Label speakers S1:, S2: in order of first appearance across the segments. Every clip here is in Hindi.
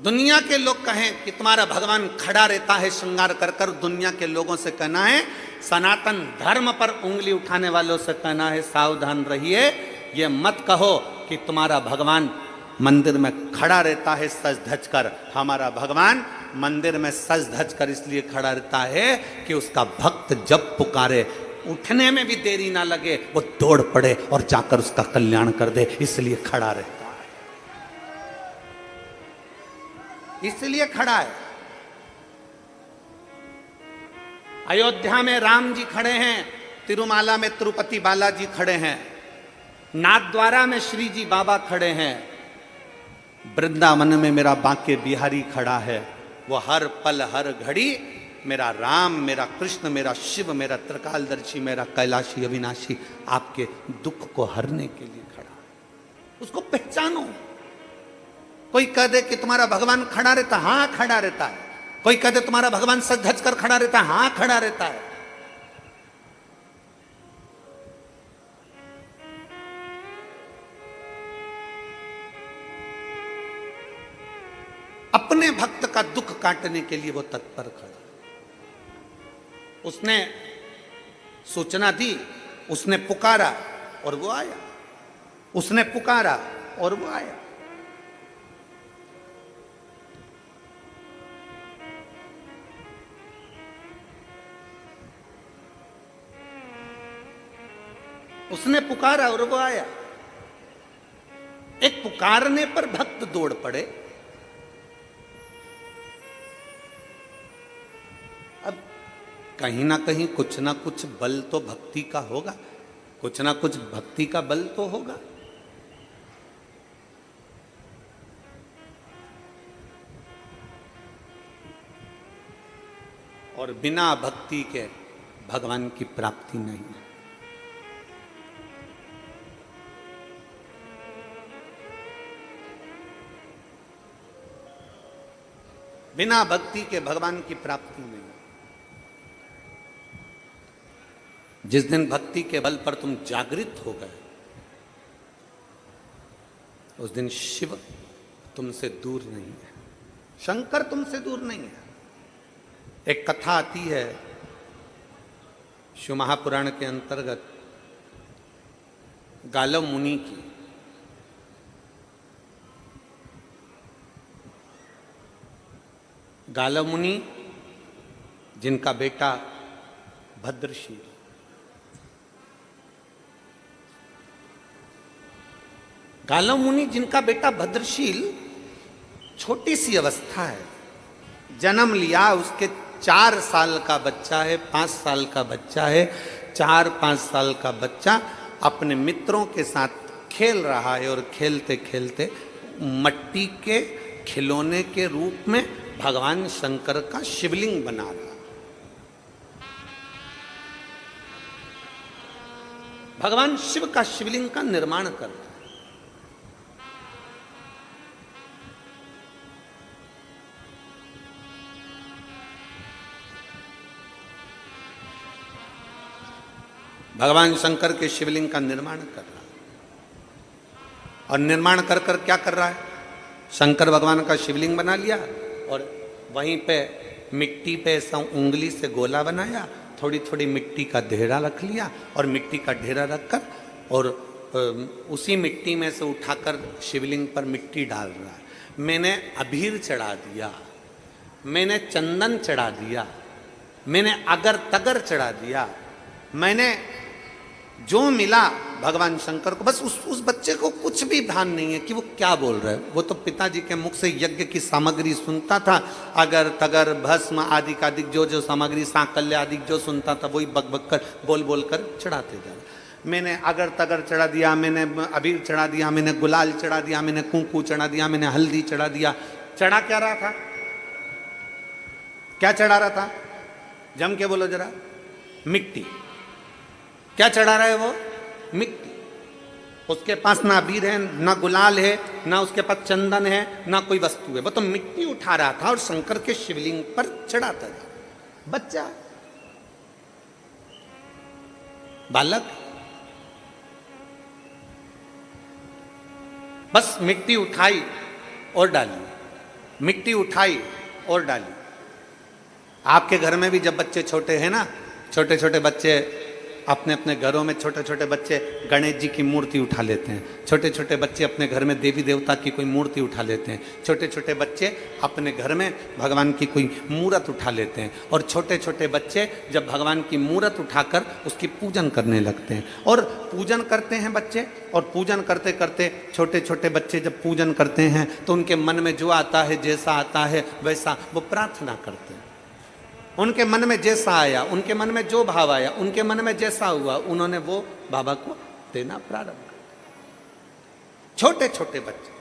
S1: दुनिया के लोग कहें कि तुम्हारा भगवान खड़ा रहता है श्रृंगार कर कर, दुनिया के लोगों से कहना है, सनातन धर्म पर उंगली उठाने वालों से कहना है सावधान रहिए। ये मत कहो कि तुम्हारा भगवान मंदिर में खड़ा रहता है सज धज कर। हमारा भगवान मंदिर में सज धज कर इसलिए खड़ा रहता है कि उसका भक्त जब पुकारे, उठने में भी देरी ना लगे, वो दौड़ पड़े और जाकर उसका कल्याण कर दे, इसलिए खड़ा रहता है, इसलिए खड़ा है। अयोध्या में राम जी खड़े हैं, तिरुमाला में तिरुपति बालाजी खड़े हैं, नाथद्वारा में श्री जी बाबा खड़े हैं, वृंदावन में मेरा बांके बिहारी खड़ा है। वो हर पल हर घड़ी मेरा राम, मेरा कृष्ण, मेरा शिव, मेरा त्रिकालदर्शी, मेरा कैलाशी अविनाशी आपके दुख को हरने के लिए खड़ा है। उसको पहचानो। कोई कह दे कि तुम्हारा भगवान खड़ा रहता, हाँ खड़ा रहता है। कोई कह दे तुम्हारा भगवान सज धज कर खड़ा रहता है, हाँ खड़ा रहता है। अपने भक्त का दुख काटने के लिए वो तत्पर खड़ा। उसने सूचना दी, उसने पुकारा और वो आया, उसने पुकारा और वो आया। उसने पुकारा और वो आया। एक पुकारने पर भक्त दौड़ पड़े। अब कहीं ना कहीं कुछ ना कुछ बल तो भक्ति का होगा, कुछ ना कुछ भक्ति का बल तो होगा। और बिना भक्ति के भगवान की प्राप्ति नहीं है। बिना भक्ति के भगवान की प्राप्ति नहीं। जिस दिन भक्ति के बल पर तुम जागृत हो गए, उस दिन शिव तुमसे दूर नहीं है, शंकर तुमसे दूर नहीं है। एक कथा आती है शिव महापुराण के अंतर्गत गालव मुनि की। गालव मुनि जिनका बेटा भद्रशील, गालव मुनि जिनका बेटा भद्रशील छोटी सी अवस्था है, जन्म लिया, उसके 4 साल का बच्चा है, 5 साल का बच्चा है। 4-5 साल का बच्चा अपने मित्रों के साथ खेल रहा है और खेलते खेलते मट्टी के खिलौने के रूप में भगवान शंकर का शिवलिंग बना रहा। भगवान शिव का शिवलिंग का निर्माण कर रहा। भगवान शंकर के शिवलिंग का निर्माण कर रहा। और निर्माण कर कर क्या कर रहा है? शंकर भगवान का शिवलिंग बना लिया और वहीं पे मिट्टी पे ऐसा उंगली से गोला बनाया, थोड़ी थोड़ी मिट्टी का ढेरा रख लिया और मिट्टी का ढेरा रखकर और उसी मिट्टी में से उठाकर शिवलिंग पर मिट्टी डाल रहा है। मैंने अबीर चढ़ा दिया, मैंने चंदन चढ़ा दिया, मैंने अगर तगर चढ़ा दिया, मैंने जो मिला भगवान शंकर को। बस उस बच्चे को कुछ भी भान नहीं है कि वो क्या बोल रहा है। वो तो पिताजी के मुख से यज्ञ की सामग्री सुनता था, अगर तगर भस्म आदि का जो जो सामग्री, सांकल्य आदि जो सुनता था वही बक बक कर बोल बोल कर चढ़ाते जा रहा। मैंने अगर तगर चढ़ा दिया, मैंने अबीर चढ़ा दिया, मैंने गुलाल चढ़ा दिया, मैंने कुंकू चढ़ा दिया, मैंने हल्दी चढ़ा दिया। चढ़ा क्या रहा था? क्या चढ़ा रहा था? जम के बोलो जरा। मिट्टी। क्या चढ़ा रहा है वो? मिट्टी। उसके पास ना अबीर है, ना गुलाल है, ना उसके पास चंदन है, ना कोई वस्तु है। वो तो मिट्टी उठा रहा था और शंकर के शिवलिंग पर चढ़ाता था। बच्चा, बालक, बस मिट्टी उठाई और डाली। मिट्टी उठाई और डाली। आपके घर में भी जब बच्चे छोटे हैं ना, छोटे छोटे बच्चे अपने अपने घरों में, छोटे छोटे बच्चे गणेश जी की मूर्ति उठा लेते हैं, छोटे छोटे बच्चे अपने घर में देवी देवता की कोई मूर्ति उठा लेते हैं, छोटे छोटे बच्चे अपने घर में भगवान की कोई मूर्त उठा लेते हैं, और छोटे छोटे बच्चे जब भगवान की मूर्त उठाकर उसकी पूजन करने लगते हैं। और पूजन करते हैं बच्चे, और पूजन करते करते छोटे छोटे बच्चे जब पूजन करते हैं तो उनके मन में जो आता है, जैसा आता है वैसा वो प्रार्थना करते हैं। उनके मन में जैसा आया, उनके मन में जो भाव आया, उनके मन में जैसा हुआ, उन्होंने वो बाबा को देना प्रारंभ कर दिया। छोटे छोटे बच्चे,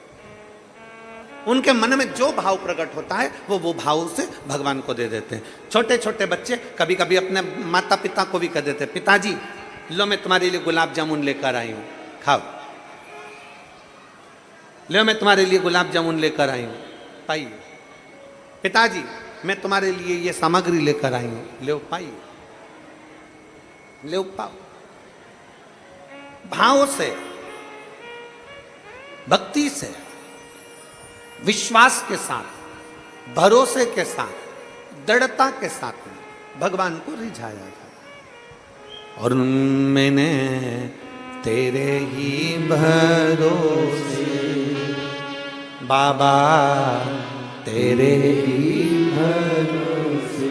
S1: उनके मन में जो भाव प्रकट होता है वो भाव से भगवान को दे देते हैं। छोटे छोटे बच्चे कभी कभी अपने माता पिता को भी कह देते हैं, पिताजी लो मैं तुम्हारे लिए गुलाब जामुन लेकर आई हूं, खाओ। लो मैं तुम्हारे लिए गुलाब जामुन लेकर आई हूं, पाइए। पिताजी मैं तुम्हारे लिए ये सामग्री लेकर आई हूं, ले पाइए, ले पाओ। भाव से, भक्ति से, विश्वास के साथ, भरोसे के साथ, दृढ़ता के साथ में भगवान को रिझाया जाए। और मैंने तेरे ही भरोसे बाबा, तेरे ही भरोसे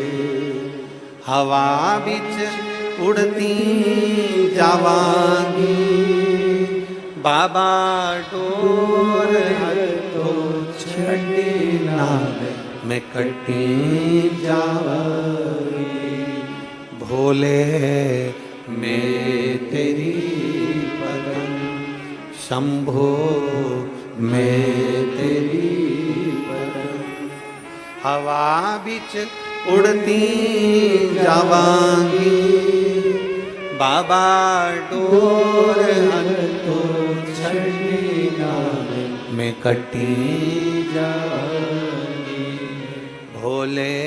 S1: हवा बिच उड़ती जावांगी, बाबा डोर तो छड़ी ना मैं कटी जावांगी, भोले मैं तेरी पदम, शंभो मैं तेरी हवा बिच उड़ती जावांगी, बाबा डोर तो छड़ी ना मैं कटी जावांगी, भोले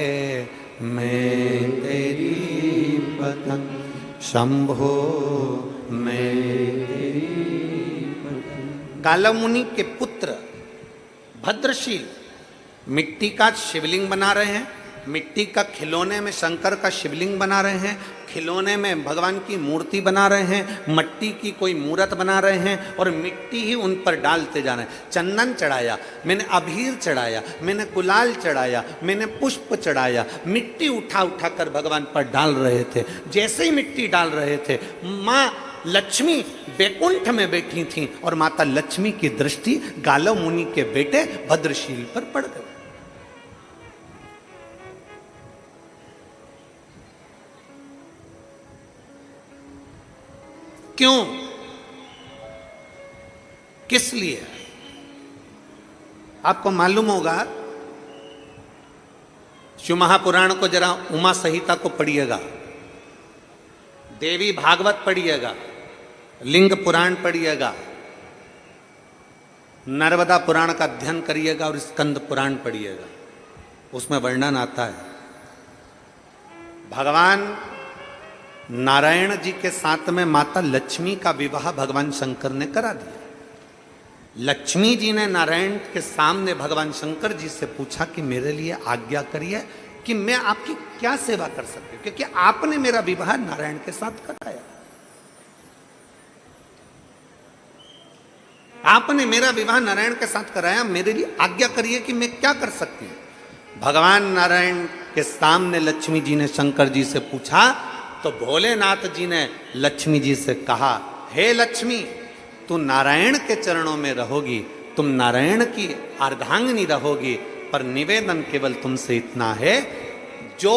S1: मैं तेरी पतंग, शंभो मैं तेरी पतंग। गालव मुनि के पुत्र भद्रशील मिट्टी का शिवलिंग बना रहे हैं, मिट्टी का खिलौने में शंकर का शिवलिंग बना रहे हैं, खिलौने में भगवान की मूर्ति बना रहे हैं, मट्टी की कोई मूर्त बना रहे हैं और मिट्टी ही उन पर डालते जा रहे हैं। चंदन चढ़ाया, मैंने अबीर चढ़ाया, मैंने गुलाल चढ़ाया, मैंने पुष्प चढ़ाया, मिट्टी उठा उठा कर भगवान पर डाल रहे थे। जैसे ही मिट्टी डाल रहे थे, माँ लक्ष्मी बैकुंठ में बैठी थी और माता लक्ष्मी की दृष्टि गालव मुनि के बेटे भद्रशील पर पड़ गई। क्यों, किस लिए? आपको मालूम होगा, शिव महापुराण को जरा उमा संहिता को पढ़िएगा, देवी भागवत पढ़िएगा, लिंग पुराण पढ़िएगा, नर्मदा पुराण का अध्ययन करिएगा और स्कंद पुराण पढ़िएगा। उसमें वर्णन आता है भगवान नारायण जी के साथ में माता लक्ष्मी का विवाह भगवान शंकर ने करा दिया। लक्ष्मी जी ने नारायण के सामने भगवान शंकर जी से पूछा कि मेरे लिए आज्ञा करिए कि मैं आपकी क्या सेवा कर सकती हूं, क्योंकि आपने मेरा विवाह नारायण के साथ कराया, आपने मेरा विवाह नारायण के साथ कराया, मेरे लिए आज्ञा करिए कि मैं क्या कर सकती हूं। भगवान नारायण के सामने लक्ष्मी जी ने शंकर जी से पूछा तो भोलेनाथ जी ने लक्ष्मी जी से कहा, हे लक्ष्मी, तू नारायण के चरणों में रहोगी, तुम नारायण की अर्धांगिनी रहोगी, पर निवेदन केवल तुमसे इतना है, जो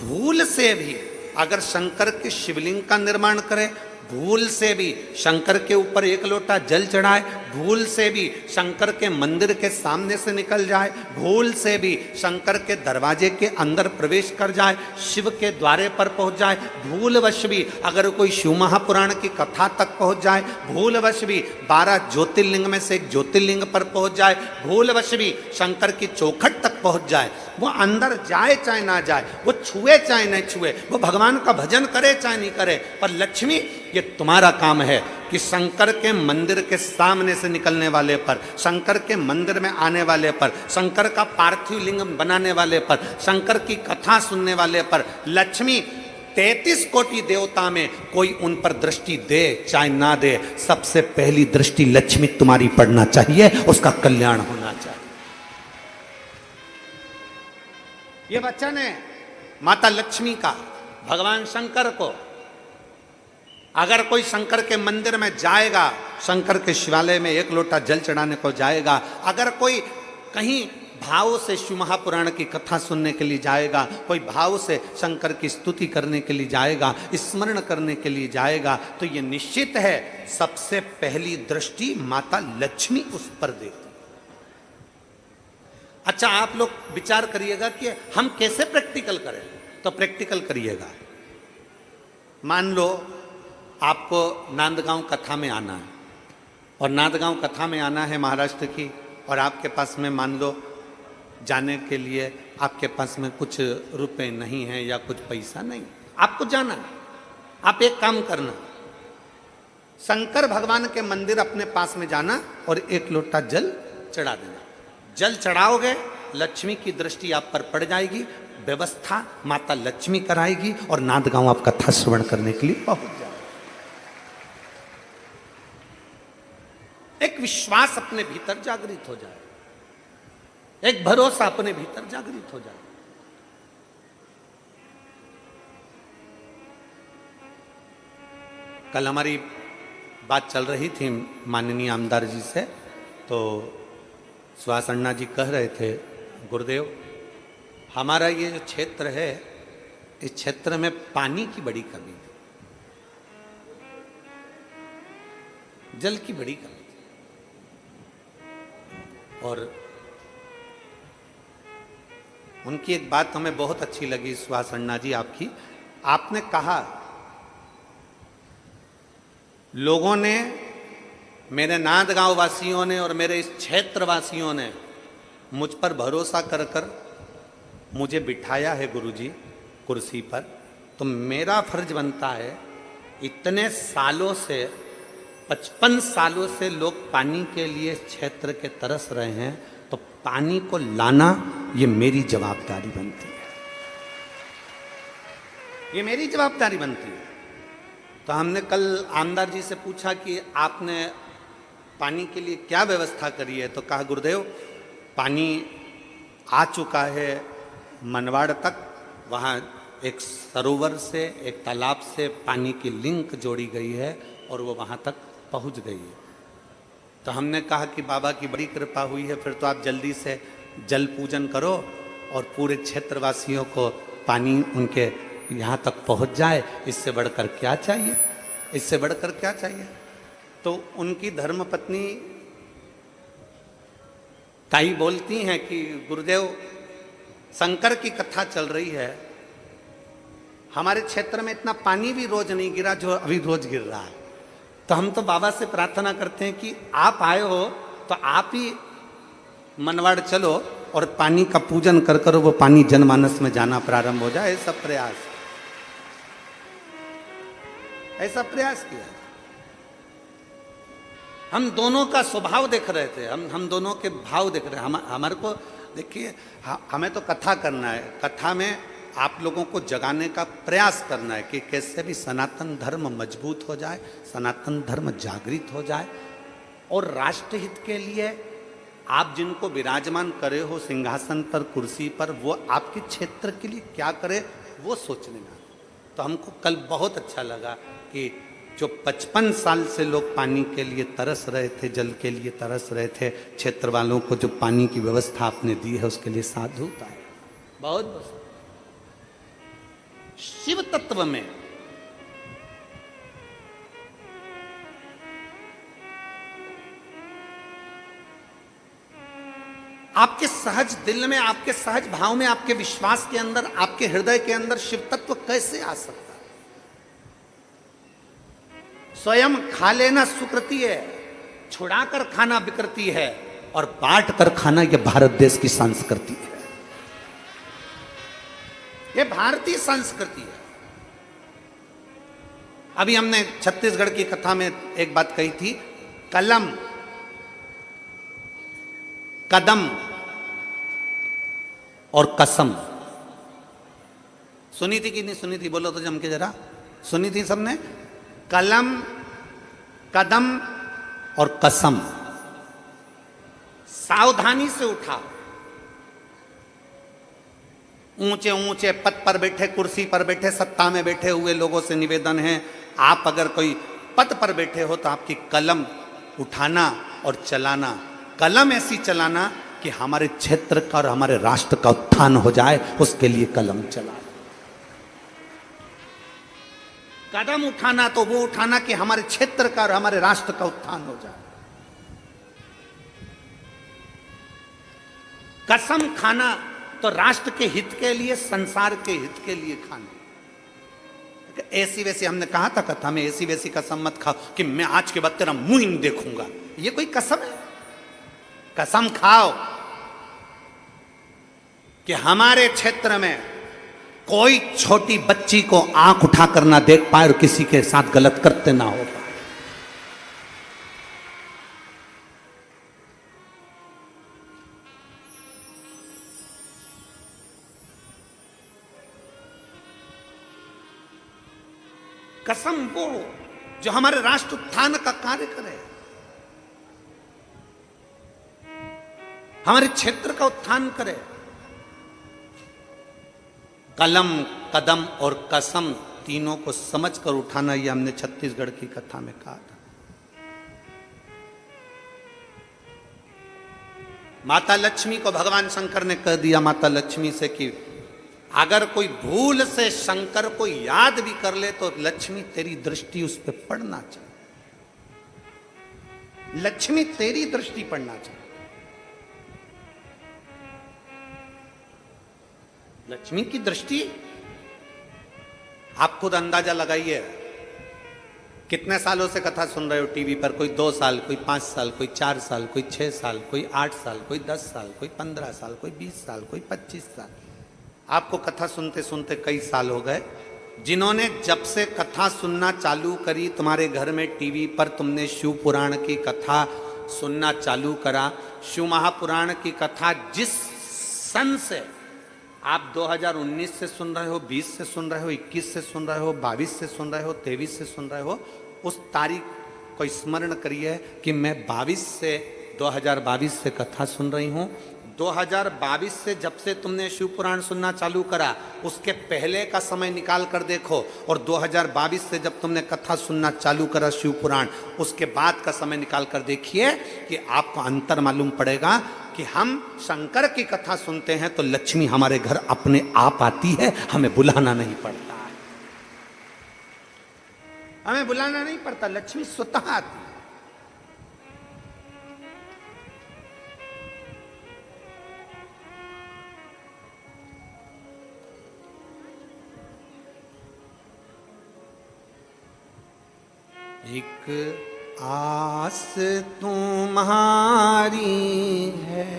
S1: भूल से भी अगर शंकर के शिवलिंग का निर्माण करे, भूल से भी शंकर के ऊपर एक लोटा जल चढ़ाए, भूल से भी शंकर के मंदिर के सामने से निकल जाए, भूल से भी शंकर के दरवाजे के अंदर प्रवेश कर जाए, शिव के द्वारे पर पहुंच जाए, भूलवश भी अगर कोई शिव महापुराण की कथा तक पहुंच जाए, भूलवश भी 12 ज्योतिर्लिंग में से एक ज्योतिर्लिंग पर पहुंच जाए, भूलवश भी शंकर की चौखट तक पहुंच जाए, वो अंदर जाए चाहे ना जाए, वो छुए चाहे नहीं छुए, वो भगवान का भजन करे चाहे नहीं करे, पर लक्ष्मी ये तुम्हारा काम है कि शंकर के मंदिर के सामने से निकलने वाले पर, शंकर के मंदिर में आने वाले पर, शंकर का पार्थिव लिंग बनाने वाले पर, शंकर की कथा सुनने वाले पर लक्ष्मी 33 कोटि देवता में कोई उन पर दृष्टि दे चाहे ना दे, सबसे पहली दृष्टि लक्ष्मी तुम्हारी पड़ना चाहिए, उसका कल्याण होना चाहिए। ये वचन है माता लक्ष्मी का भगवान शंकर को। अगर कोई शंकर के मंदिर में जाएगा, शंकर के शिवालय में एक लोटा जल चढ़ाने को जाएगा, अगर कोई कहीं भाव से शिव महापुराण की कथा सुनने के लिए जाएगा, कोई भाव से शंकर की स्तुति करने के लिए जाएगा, स्मरण करने के लिए जाएगा, तो ये निश्चित है सबसे पहली दृष्टि माता लक्ष्मी उस पर देती। अच्छा, आप लोग विचार करिएगा कि हम कैसे प्रैक्टिकल करें, तो प्रैक्टिकल करिएगा। मान लो आपको नांदगांव कथा में आना है, और नांदगांव कथा में आना है महाराष्ट्र की, और आपके पास में मान लो जाने के लिए आपके पास में कुछ रुपए नहीं है या कुछ पैसा नहीं, आपको जाना। आप एक काम करना, शंकर भगवान के मंदिर अपने पास में जाना और एक लोटा जल चढ़ा देना। जल चढ़ाओगे, लक्ष्मी की दृष्टि आप पर पड़ जाएगी, व्यवस्था माता लक्ष्मी कराएगी और नांदगांव आप कथा श्रवण करने के लिए पहुंच जाओ। एक विश्वास अपने भीतर जागृत हो जाए, एक भरोसा अपने भीतर जागृत हो जाए। कल हमारी बात चल रही थी माननीय आमदार जी से, तो सुहास अन्ना जी कह रहे थे, गुरुदेव हमारा ये जो क्षेत्र है, इस क्षेत्र में पानी की बड़ी कमी है, जल की बड़ी कमी है। और उनकी एक बात हमें बहुत अच्छी लगी सुहास अन्ना जी आपकी। आपने कहा लोगों ने, मेरे नांदगांव वासियों ने और मेरे इस क्षेत्र वासियों ने मुझ पर भरोसा कर कर मुझे बिठाया है गुरुजी कुर्सी पर, तो मेरा फर्ज बनता है, इतने सालों से 55 सालों से लोग पानी के लिए क्षेत्र के तरस रहे हैं, तो पानी को लाना ये मेरी जवाबदारी बनती है, ये मेरी जवाबदारी बनती है। तो हमने कल आमदार जी से पूछा कि आपने पानी के लिए क्या व्यवस्था करी है, तो कहा गुरुदेव पानी आ चुका है मनवाड़ तक, वहाँ एक सरोवर से, एक तालाब से पानी की लिंक जोड़ी गई है और वो वहाँ तक पहुँच गई है। तो हमने कहा कि बाबा की बड़ी कृपा हुई है, फिर तो आप जल्दी से जल पूजन करो और पूरे क्षेत्रवासियों को पानी उनके यहाँ तक पहुँच जाए, इससे बढ़कर क्या चाहिए, इससे बढ़कर क्या चाहिए। तो उनकी धर्मपत्नी ताई बोलती हैं कि गुरुदेव शंकर की कथा चल रही है, हमारे क्षेत्र में इतना पानी भी रोज नहीं गिरा जो अभी रोज गिर रहा है, तो हम तो बाबा से प्रार्थना करते हैं कि आप आए हो तो आप ही मनवाड़ चलो और पानी का पूजन कर कर वो पानी जनमानस में जाना प्रारंभ हो जाए। ऐसा प्रयास, ऐसा प्रयास किया। हम दोनों का स्वभाव देख रहे थे, हम दोनों के भाव देख रहे हैं। हमारे को देखिए, हमें तो कथा करना है, कथा में आप लोगों को जगाने का प्रयास करना है कि कैसे भी सनातन धर्म मजबूत हो जाए, सनातन धर्म जागृत हो जाए, और राष्ट्रहित के लिए आप जिनको विराजमान करे हो सिंहासन पर, कुर्सी पर, वो आपके क्षेत्र के लिए क्या करे वो सोचने में। तो हमको कल बहुत अच्छा लगा कि जो 55 साल से लोग पानी के लिए तरस रहे थे, जल के लिए तरस रहे थे, क्षेत्र वालों को जो पानी की व्यवस्था आपने दी है उसके लिए साधुता है। बहुत बहुत शिव तत्व में आपके सहज दिल में, आपके सहज भाव में, आपके विश्वास के अंदर, आपके हृदय के अंदर शिव तत्व कैसे आ सकता है। स्वयं खा लेना सुकृति है, छुड़ाकर खाना विकृति है, और बांट कर खाना यह भारत देश की संस्कृति है, यह भारतीय संस्कृति है। अभी हमने छत्तीसगढ़ की कथा में एक बात कही थी, कलम, कदम और कसम। सुनी थी कि नहीं सुनी थी? बोलो तो जम के जरा। सुनी थी सबने? कलम, कदम और कसम। सावधानी से उठा। ऊंचे ऊंचे पद पर बैठे, कुर्सी पर बैठे, सत्ता में बैठे हुए लोगों से निवेदन है, आप अगर कोई पद पर बैठे हो तो आपकी कलम उठाना और चलाना। कलम ऐसी चलाना कि हमारे क्षेत्र का और हमारे राष्ट्र का उत्थान हो जाए, उसके लिए कलम चलाए। कदम उठाना तो वो उठाना कि हमारे क्षेत्र का और हमारे राष्ट्र का उत्थान हो जाए। कसम खाना तो राष्ट्र के हित के लिए, संसार के हित के लिए खाना। ऐसी वैसी हमने कहा था कथा में, ऐसी वैसी कसम मत खाओ कि मैं आज के बाद तेरा मुंह ही नहीं देखूंगा। ये कोई कसम है? कसम खाओ कि हमारे क्षेत्र में कोई छोटी बच्ची को आंख उठाकर ना देख पाए और किसी के साथ गलत करते ना हो पाए। कसम वो जो हमारे राष्ट्र उत्थान का कार्य करे, हमारे क्षेत्र का उत्थान करे। कलम, कदम और कसम तीनों को समझकर उठाना, यह हमने छत्तीसगढ़ की कथा में कहा था। माता लक्ष्मी को भगवान शंकर ने कह दिया माता लक्ष्मी से कि अगर कोई भूल से शंकर को याद भी कर ले तो लक्ष्मी तेरी दृष्टि उस पर पड़ना चाहिए, लक्ष्मी तेरी दृष्टि पड़ना चाहिए। लक्ष्मी की दृष्टि आप खुद अंदाजा लगाइए। कितने सालों से कथा सुन रहे हो टीवी पर? कोई 2 साल, कोई 5 साल, कोई 4 साल, कोई 6 साल, कोई 8 साल, कोई 10 साल, कोई 15 साल, कोई 20 साल, कोई 25 साल। आपको कथा सुनते सुनते कई साल हो गए। जिन्होंने जब से कथा सुनना चालू करी, तुम्हारे घर में टीवी पर तुमने शिव पुराण की कथा सुनना चालू करा, शिव महापुराण की कथा जिस सन से आप 2019 से सुन रहे हो, 20 से सुन रहे हो, 21 से सुन रहे हो, 22 से सुन रहे हो, 23 से सुन रहे हो, उस तारीख को स्मरण करिए कि मैं 2022 से कथा सुन रही हूँ। 2022 से जब से तुमने शिव पुराण सुनना चालू करा, उसके पहले का समय निकाल कर देखो, और 2022 से जब तुमने कथा सुनना चालू करा शिव पुराण, उसके बाद का समय निकाल कर देखिए कि आपको अंतर मालूम पड़ेगा कि हम शंकर की कथा सुनते हैं तो लक्ष्मी हमारे घर अपने आप आती है, हमें बुलाना नहीं पड़ता है। हमें बुलाना नहीं पड़ता, लक्ष्मी स्वतः आती है। एक आस तुम्हारी है,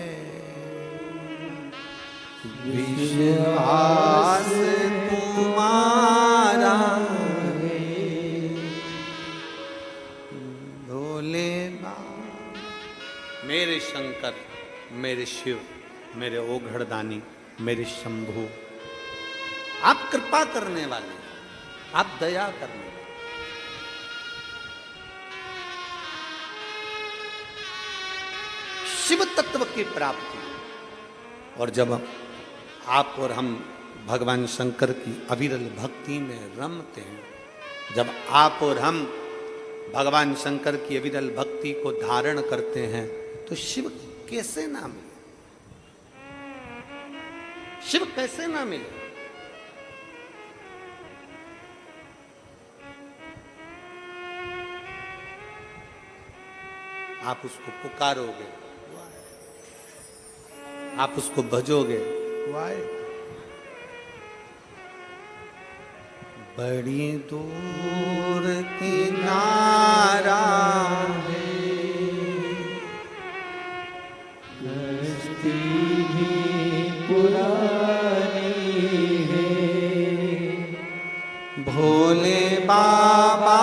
S1: विश्वास तुम्हारा है, भोले बाबा। मेरे शंकर, मेरे शिव, मेरे ओघड़दानी, मेरे शंभु, आप कृपा करने वाले, आप दया करने वाले। शिव तत्व की प्राप्ति। और जब आप और हम भगवान शंकर की अविरल भक्ति में रमते हैं, जब आप और हम भगवान शंकर की अविरल भक्ति को धारण करते हैं, तो शिव कैसे ना मिले? शिव कैसे ना मिले? आप उसको पुकारोगे, आप उसको भजोगे, वाहे। बड़ी दूर किनारा है, कश्ती भी पुरानी है, भोले बाबा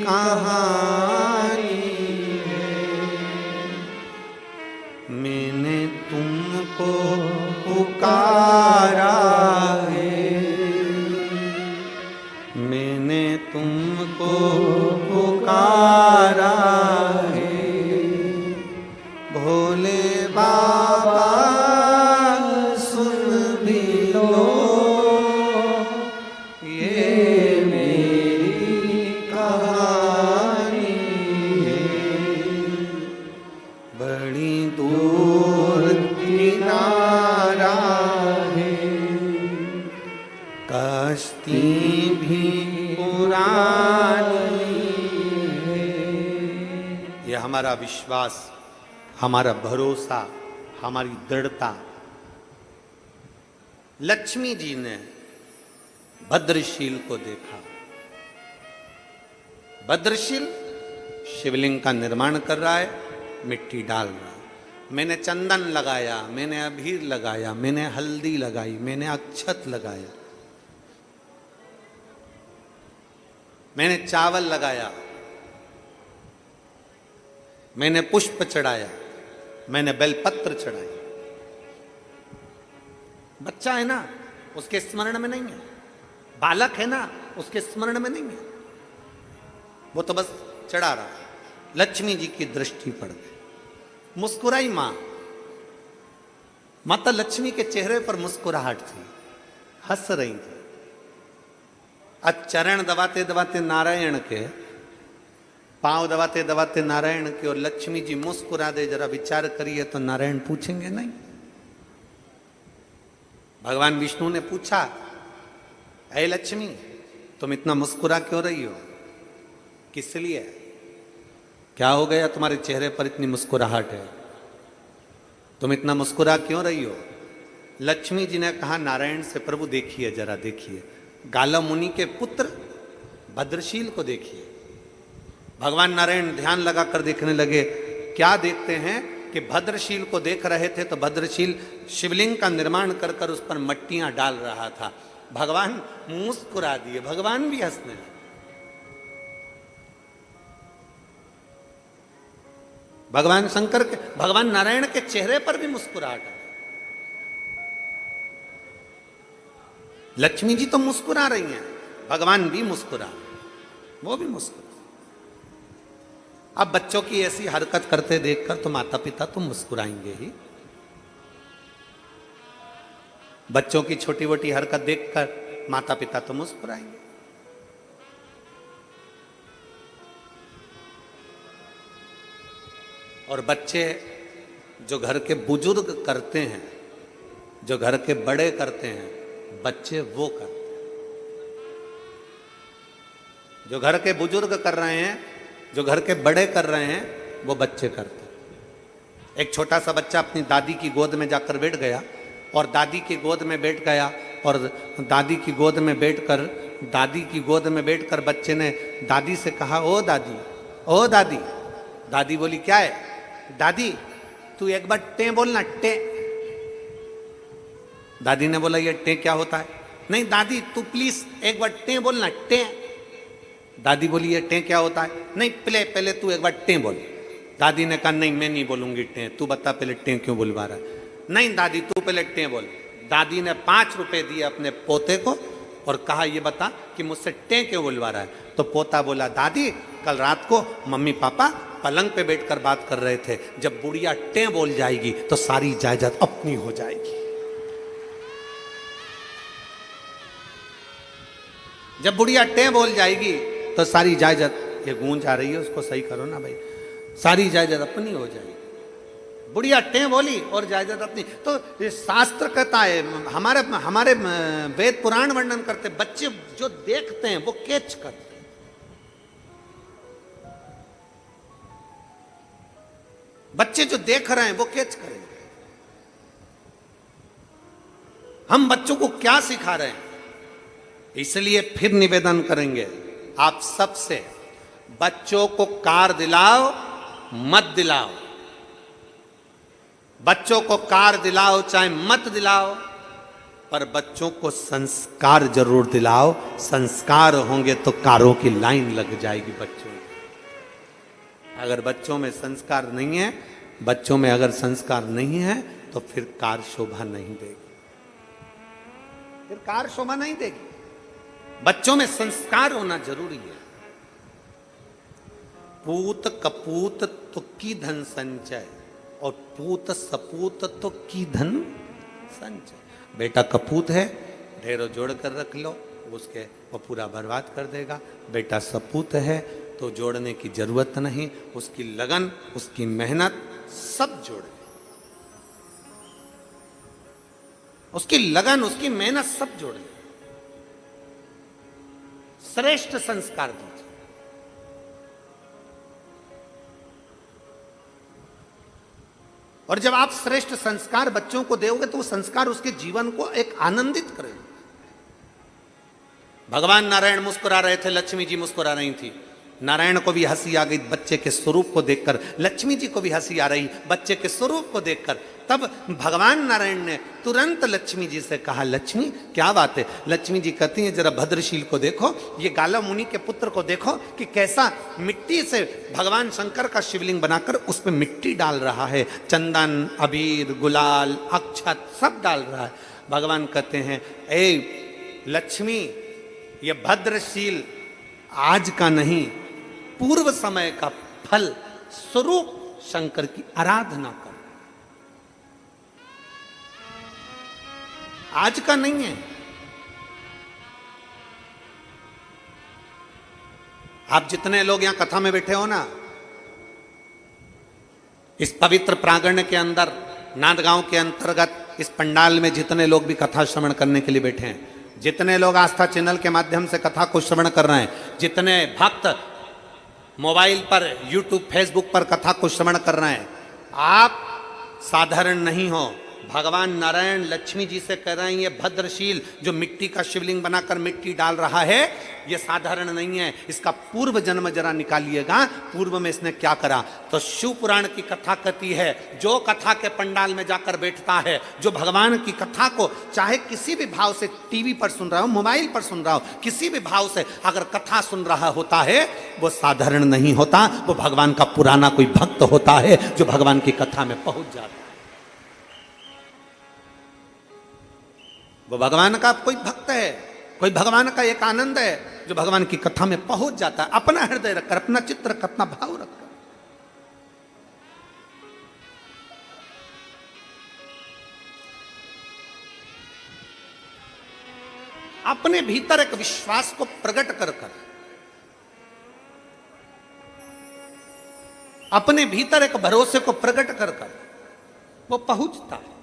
S1: कहानी मैंने तुमको पुकारा है, मैंने तुमको पुकारा है, भोले बाबा सुन भी लो ये मेरी कहानी है। बड़ी दूर किनारा है, कश्ती भी पुरानी है। ये हमारा विश्वास, हमारा भरोसा, हमारी दृढ़ता। लक्ष्मी जी ने भद्रशील को देखा। भद्रशील शिवलिंग का निर्माण कर रहा है, मिट्टी डाल रहा है। मैंने चंदन लगाया, मैंने अबीर लगाया, मैंने हल्दी लगाई, मैंने अक्षत लगाया, मैंने चावल लगाया, मैंने पुष्प चढ़ाया, मैंने बेलपत्र चढ़ाई। बच्चा है ना, उसके स्मरण में नहीं है। बालक है ना, उसके स्मरण में नहीं है। वो तो बस चढ़ा रहा है। लक्ष्मी जी की दृष्टि पड़ गई, मुस्कुराई मां। माता लक्ष्मी के चेहरे पर मुस्कुराहट थी, हंस रही थी। आज चरण दबाते दबाते नारायण के, पांव दबाते दबाते नारायण के, और लक्ष्मी जी मुस्कुरा दे, जरा विचार करिए तो नारायण पूछेंगे नहीं? भगवान विष्णु ने पूछा, ऐ लक्ष्मी तुम इतना मुस्कुरा क्यों रही हो? किस लिए? क्या हो गया तुम्हारे चेहरे पर इतनी मुस्कुराहट है? तुम इतना मुस्कुरा क्यों रही हो? लक्ष्मी जी ने कहा नारायण से, प्रभु देखिए, जरा देखिए, गालव मुनि के पुत्र भद्रशील को देखिए। भगवान नारायण ध्यान लगाकर देखने लगे। क्या देखते हैं कि भद्रशील को देख रहे थे तो भद्रशील शिवलिंग का निर्माण कर कर उस पर मट्टियां डाल रहा था। भगवान मुस्कुरा दिए, भगवान भी हंसने लगे। भगवान शंकर के, भगवान नारायण के चेहरे पर भी मुस्कुराहट है। लक्ष्मी जी तो मुस्कुरा रही हैं, भगवान भी मुस्कुरा, वो भी मुस्कुरा। अब बच्चों की ऐसी हरकत करते देखकर तो माता पिता तो मुस्कुराएंगे ही। बच्चों की छोटी मोटी हरकत देखकर माता पिता तो मुस्कुराएंगे। और बच्चे जो घर के बुजुर्ग करते हैं, जो घर के बड़े करते हैं, बच्चे वो करते हैं। जो घर के बुजुर्ग कर रहे हैं, जो घर के बड़े कर रहे हैं, वो बच्चे करते हैं। एक छोटा सा बच्चा अपनी दादी की गोद में जाकर बैठ गया, और दादी की गोद में बैठ गया, और दादी की गोद में बैठकर बच्चे ने दादी से कहा, ओ दादी, ओ दादी। दादी बोली, क्या है? दादी तू एक बार टे बोलना, टे। दादी ने बोला, ये टे क्या होता है? नहीं दादी तू प्लीज एक बार टे बोलना, टे। दादी बोली, ये टे क्या होता है? नहीं पहले तू एक बार टे बोल। दादी ने कहा, नहीं मैं नहीं बोलूंगी टे, तू बता पहले टे क्यों बुलवा रहा है? नहीं दादी तू पहले टे बोल। दादी ने 5 रुपए दिए अपने पोते को और कहा, ये बता कि मुझसे टे क्यों बुलवा रहा है? तो पोता बोला, दादी कल रात को मम्मी पापा पलंग पे बैठकर बात कर रहे थे, जब बुढ़िया टे बोल जाएगी तो सारी जायदाद अपनी हो जाएगी। जब बुढ़िया टे बोल जाएगी तो सारी जायदाद, ये गूंज आ रही है उसको सही करो ना भाई, सारी जायदाद अपनी हो जाएगी। बुढ़िया टे बोली और जायदाद अपनी। तो ये शास्त्र कहता है, हमारे वेद पुराण वर्णन करते, बच्चे जो देखते हैं वो कैच करते हैं। बच्चे जो देख रहे हैं वो कैच करेंगे। हम बच्चों को क्या सिखा रहे हैं? इसलिए फिर निवेदन करेंगे आप सबसे, बच्चों को कार दिलाओ मत दिलाओ, बच्चों को कार दिलाओ चाहे मत दिलाओ, पर बच्चों को संस्कार जरूर दिलाओ। संस्कार होंगे तो कारों की लाइन लग जाएगी बच्चों की। अगर बच्चों में संस्कार नहीं है, बच्चों में अगर संस्कार नहीं है तो फिर कार शोभा नहीं देगी, फिर कार शोभा नहीं देगी। बच्चों में संस्कार होना जरूरी है। पूत कपूत तो की धन संचय, और पूत सपूत तो की धन संचय। बेटा कपूत है, ढेरों जोड़ कर रख लो, उसके वो पूरा बर्बाद कर देगा। बेटा सपूत है तो जोड़ने की जरूरत नहीं, उसकी लगन, उसकी मेहनत सब जोड़े, उसकी लगन, उसकी मेहनत सब जोड़े। श्रेष्ठ संस्कार दीजिए। और जब आप श्रेष्ठ संस्कार बच्चों को दोगे तो वो संस्कार उसके जीवन को एक आनंदित करेंगे। भगवान नारायण मुस्कुरा रहे थे, लक्ष्मी जी मुस्कुरा रही थी। नारायण को भी हंसी आ गई बच्चे के स्वरूप को देखकर, लक्ष्मी जी को भी हंसी आ रही बच्चे के स्वरूप को देखकर। तब भगवान नारायण ने तुरंत लक्ष्मी जी से कहा, लक्ष्मी क्या बात है? लक्ष्मी जी कहती हैं, जरा भद्रशील को देखो, ये गाला मुनि के पुत्र को देखो कि कैसा मिट्टी से भगवान शंकर का शिवलिंग बनाकर उस पर मिट्टी डाल रहा है, चंदन, अबीर, गुलाल, अक्षत सब डाल रहा है। भगवान कहते हैं, ए लक्ष्मी, ये भद्रशील आज का नहीं, पूर्व समय का फल स्वरूप शंकर की आराधना करो, आज का नहीं है। आप जितने लोग यहां कथा में बैठे हो ना, इस पवित्र प्रांगण के अंदर, नांदगांव के अंतर्गत इस पंडाल में जितने लोग भी कथा श्रवण करने के लिए बैठे हैं, जितने लोग आस्था चैनल के माध्यम से कथा को श्रवण कर रहे हैं, जितने भक्त मोबाइल पर, यूट्यूब, फेसबुक पर कथा को श्रवण कर रहे हैं, आप साधारण नहीं हो। भगवान नारायण लक्ष्मी जी से कह रहे हैं, ये भद्रशील जो मिट्टी का शिवलिंग बनाकर मिट्टी डाल रहा है, ये साधारण नहीं है। इसका पूर्व जन्म जरा निकालिएगा, पूर्व में इसने क्या करा। तो शिव पुराण की कथा कहती है, जो कथा के पंडाल में जाकर बैठता है, जो भगवान की कथा को चाहे किसी भी भाव से टीवी पर सुन रहा हो, मोबाइल पर सुन रहा हो, किसी भी भाव से अगर कथा सुन रहा होता है, वो साधारण नहीं होता, वो भगवान का पुराना कोई भक्त होता है जो भगवान की कथा में पहुंच जाता है। वो भगवान का कोई भक्त है, कोई भगवान का एक आनंद है जो भगवान की कथा में पहुंच जाता है, अपना हृदय रखकर, अपना चित्र रखकर, अपना भाव रखकर। अपने भीतर एक विश्वास को प्रकट कर कर, अपने भीतर एक भरोसे को प्रकट कर कर वो पहुंचता है।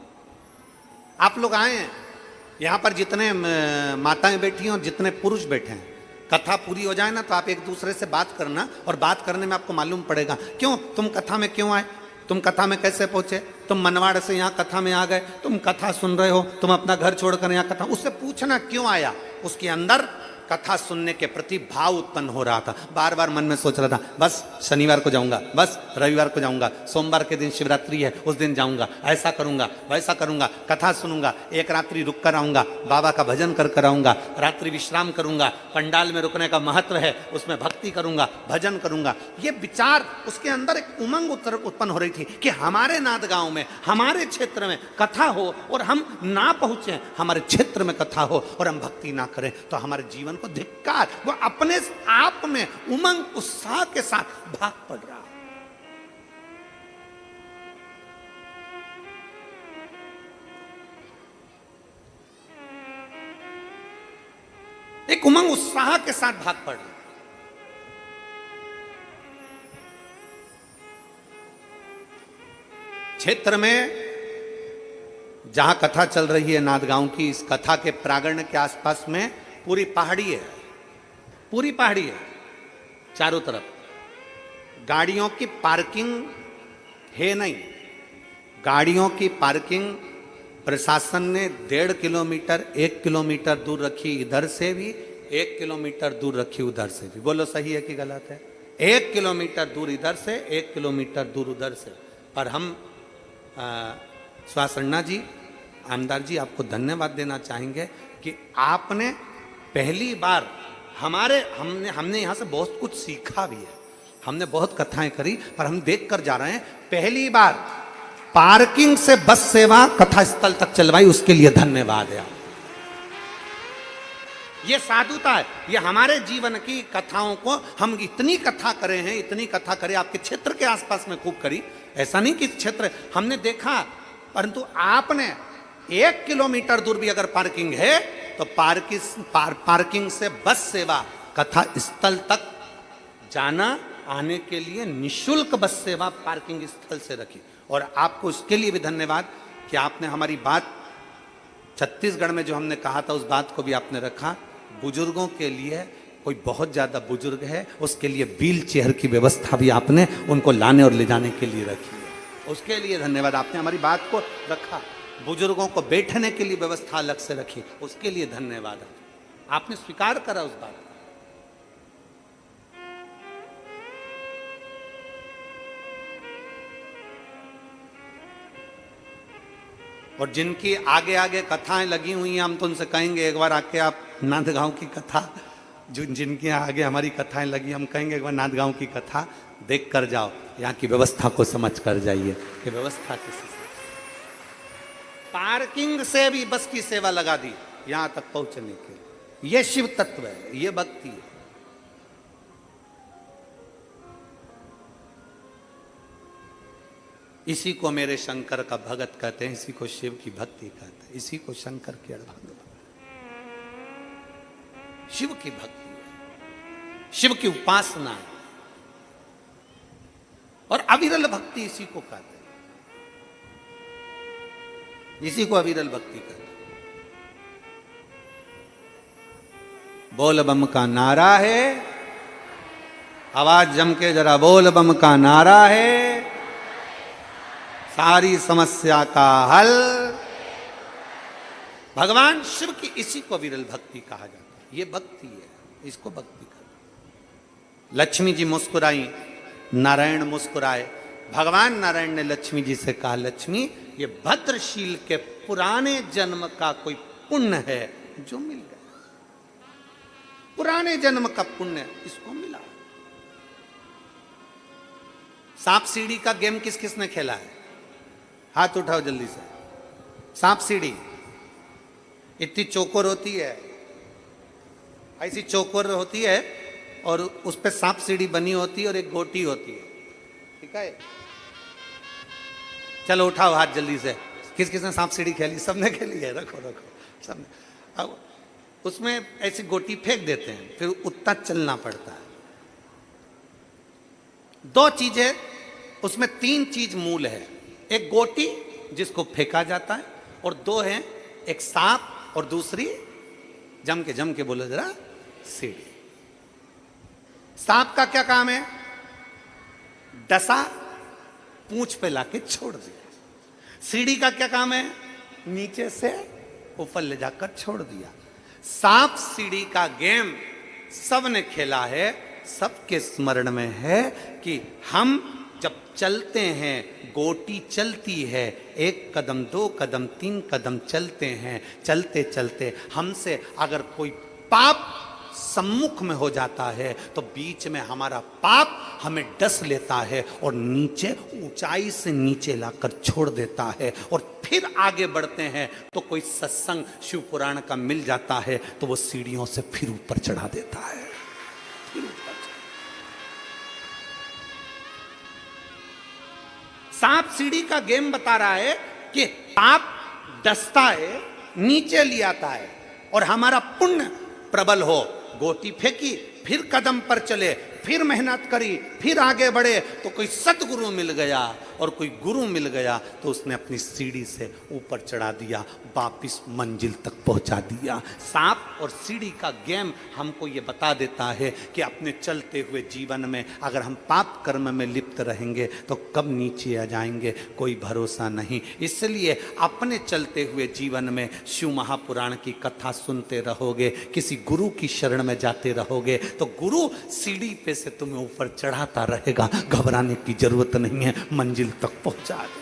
S1: आप लोग आए हैं यहां पर, जितने माताएं बैठी हैं और जितने पुरुष बैठे हैं, कथा पूरी हो जाए ना तो आप एक दूसरे से बात करना, और बात करने में आपको मालूम पड़ेगा क्यों तुम कथा में क्यों आए, तुम कथा में कैसे पहुंचे, तुम मनवाड़ से यहाँ कथा में आ गए, तुम कथा सुन रहे हो, तुम अपना घर छोड़कर यहाँ कथा, उससे पूछना क्यों आया। उसके अंदर कथा सुनने के प्रति भाव उत्पन्न हो रहा था। बार बार मन में सोच रहा था, बस शनिवार को जाऊंगा, बस रविवार को जाऊंगा, सोमवार के दिन शिवरात्रि है उस दिन जाऊंगा, ऐसा करूंगा, वैसा करूंगा, कथा सुनूंगा, एक रात्रि रुक कर आऊंगा, बाबा का भजन कर कर आऊंगा, रात्रि विश्राम करूंगा, पंडाल में रुकने का महत्व है, उसमें भक्ति करूंगा, भजन करूंगा। ये विचार उसके अंदर एक उमंग उत्पन्न हो रही थी कि हमारे नांदगांव में, हमारे क्षेत्र में कथा हो और हम ना पहुंचे, हमारे क्षेत्र में कथा हो और हम भक्ति ना करें तो हमारे जीवन को धिक्कार। वो अपने आप में उमंग उत्साह के साथ भाग पड़ रहा। एक उमंग उत्साह के साथ भाग पड़ रहा। क्षेत्र में जहां कथा चल रही है नांदगांव की, इस कथा के प्रांगण के आसपास में पूरी पहाड़ी है, पूरी पहाड़ी है, चारों तरफ गाड़ियों की पार्किंग है नहीं। गाड़ियों की पार्किंग प्रशासन ने 1.5 किलोमीटर, 1 किलोमीटर दूर रखी, इधर से भी 1 किलोमीटर दूर रखी, उधर से भी। बोलो सही है कि गलत है? 1 किलोमीटर दूर इधर से, 1 किलोमीटर दूर उधर से। पर हम सुहास अन्ना जी आमदार जी आपको धन्यवाद देना चाहेंगे कि आपने पहली बार हमने यहाँ से बहुत कुछ सीखा भी है, हमने बहुत कथाएं करी, पर हम देख कर जा रहे हैं पहली बार पार्किंग से बस सेवा कथा स्थल तक चलवाई, उसके लिए धन्यवाद है। ये साधुता है, ये हमारे जीवन की कथाओं को हम इतनी कथा करे हैं, इतनी कथा करे आपके क्षेत्र के आसपास में खूब करी, ऐसा नहीं कि क्षेत्र हमने देखा, परंतु आपने 1 किलोमीटर दूर भी अगर पार्किंग है तो पार्किंग से बस सेवा कथा स्थल तक जाना आने के लिए निशुल्क बस सेवा पार्किंग स्थल से रखी। और आपको उसके लिए भी धन्यवाद कि आपने हमारी बात छत्तीसगढ़ में जो हमने कहा था उस बात को भी आपने रखा। बुजुर्गों के लिए कोई बहुत ज्यादा बुजुर्ग है उसके लिए व्हील चेयर की व्यवस्था भी आपने उनको लाने और ले जाने के लिए रखी है, उसके लिए धन्यवाद। आपने हमारी बात को रखा, बुजुर्गों को बैठने के लिए व्यवस्था अलग से रखी, उसके लिए धन्यवाद। आपने स्वीकार करा उस बात। और जिनकी आगे आगे कथाएं लगी हुई हैं हम तो उनसे कहेंगे एक बार आके आप नांदगांव की कथा, जिनके आगे हमारी कथाएं लगी हम कहेंगे एक बार नांदगांव की कथा देख कर जाओ, यहाँ की व्यवस्था को समझ कर जाइए कि व्यवस्था किसी से। पार्किंग से भी बस की सेवा लगा दी यहां तक पहुंचने के लिए, ये शिव तत्व है, ये भक्ति है। इसी को मेरे शंकर का भगत कहते हैं, इसी को शिव की भक्ति कहते हैं, इसी को शंकर की अर्धांग शिव की भक्ति है, शिव की उपासना है और अविरल भक्ति इसी को कहते हैं, इसी को अविरल भक्ति कहते हैं। बोल बम का नारा है, आवाज जम के जरा बोल बम का नारा है, सारी समस्या का हल। भगवान शिव की इसी को विरल भक्ति कहा जाता है, ये भक्ति है, इसको भक्ति कहते। लक्ष्मी जी मुस्कुराई, नारायण मुस्कुराए, भगवान नारायण ने लक्ष्मी जी से कहा लक्ष्मी ये भद्रशील के पुराने जन्म का कोई पुण्य है जो मिल गया, पुराने जन्म का पुण्य इसको मिला। सांप सीढ़ी का गेम किस किस ने खेला है? हाथ उठाओ जल्दी से। सांप सीढ़ी इतनी चौकोर होती है, ऐसी चौकोर होती है और उस पे सांप सीढ़ी बनी होती है और एक गोटी होती है, ठीक है? चलो उठाओ हाथ जल्दी से। किस किसने सांप सीढ़ी खेली? सबने खेली है, रखो रखो सबने। अब उसमें ऐसी गोटी फेंक देते हैं, फिर उतना चलना पड़ता है। 2 चीजें उसमें, 3 चीज मूल है, एक गोटी जिसको फेंका जाता है और 2 है एक सांप और दूसरी जम के बोलो जरा सीढ़ी। सांप का क्या काम है? डसा पूंछ पे लाके छोड़ दिया। सीढ़ी का क्या काम है? नीचे से ऊपर ले जाकर छोड़ दिया। सांप सीढ़ी का गेम सबने खेला है, सबके स्मरण में है कि हम जब चलते हैं, गोटी चलती है, 1 कदम 2 कदम 3 कदम चलते हैं, चलते चलते हमसे अगर कोई पाप सम्मुख में हो जाता है तो बीच में हमारा पाप हमें डस लेता है और नीचे ऊंचाई से नीचे लाकर छोड़ देता है। और फिर आगे बढ़ते हैं तो कोई सत्संग शिव पुराण का मिल जाता है तो वो सीढ़ियों से फिर ऊपर चढ़ा देता है, फिर ऊपर। सांप सीढ़ी का गेम बता रहा है कि सांप डसता है, नीचे ले आता है और हमारा पुण्य प्रबल हो, गोटी फेंकी, फिर कदम पर चले, फिर मेहनत करी, फिर आगे बढ़े तो कोई सतगुरु मिल गया और कोई गुरु मिल गया तो उसने अपनी सीढ़ी से ऊपर चढ़ा दिया, वापिस मंजिल तक पहुंचा दिया। सांप और सीढ़ी का गेम हमको ये बता देता है कि अपने चलते हुए जीवन में अगर हम पाप कर्म में लिप्त रहेंगे तो कब नीचे आ जाएंगे कोई भरोसा नहीं। इसलिए अपने चलते हुए जीवन में शिव महापुराण की कथा सुनते रहोगे, किसी गुरु की शरण में जाते रहोगे तो गुरु सीढ़ी पे से तुम्हें ऊपर चढ़ाता रहेगा, घबराने की जरूरत नहीं है, मंजिल तक पहुंचा दे।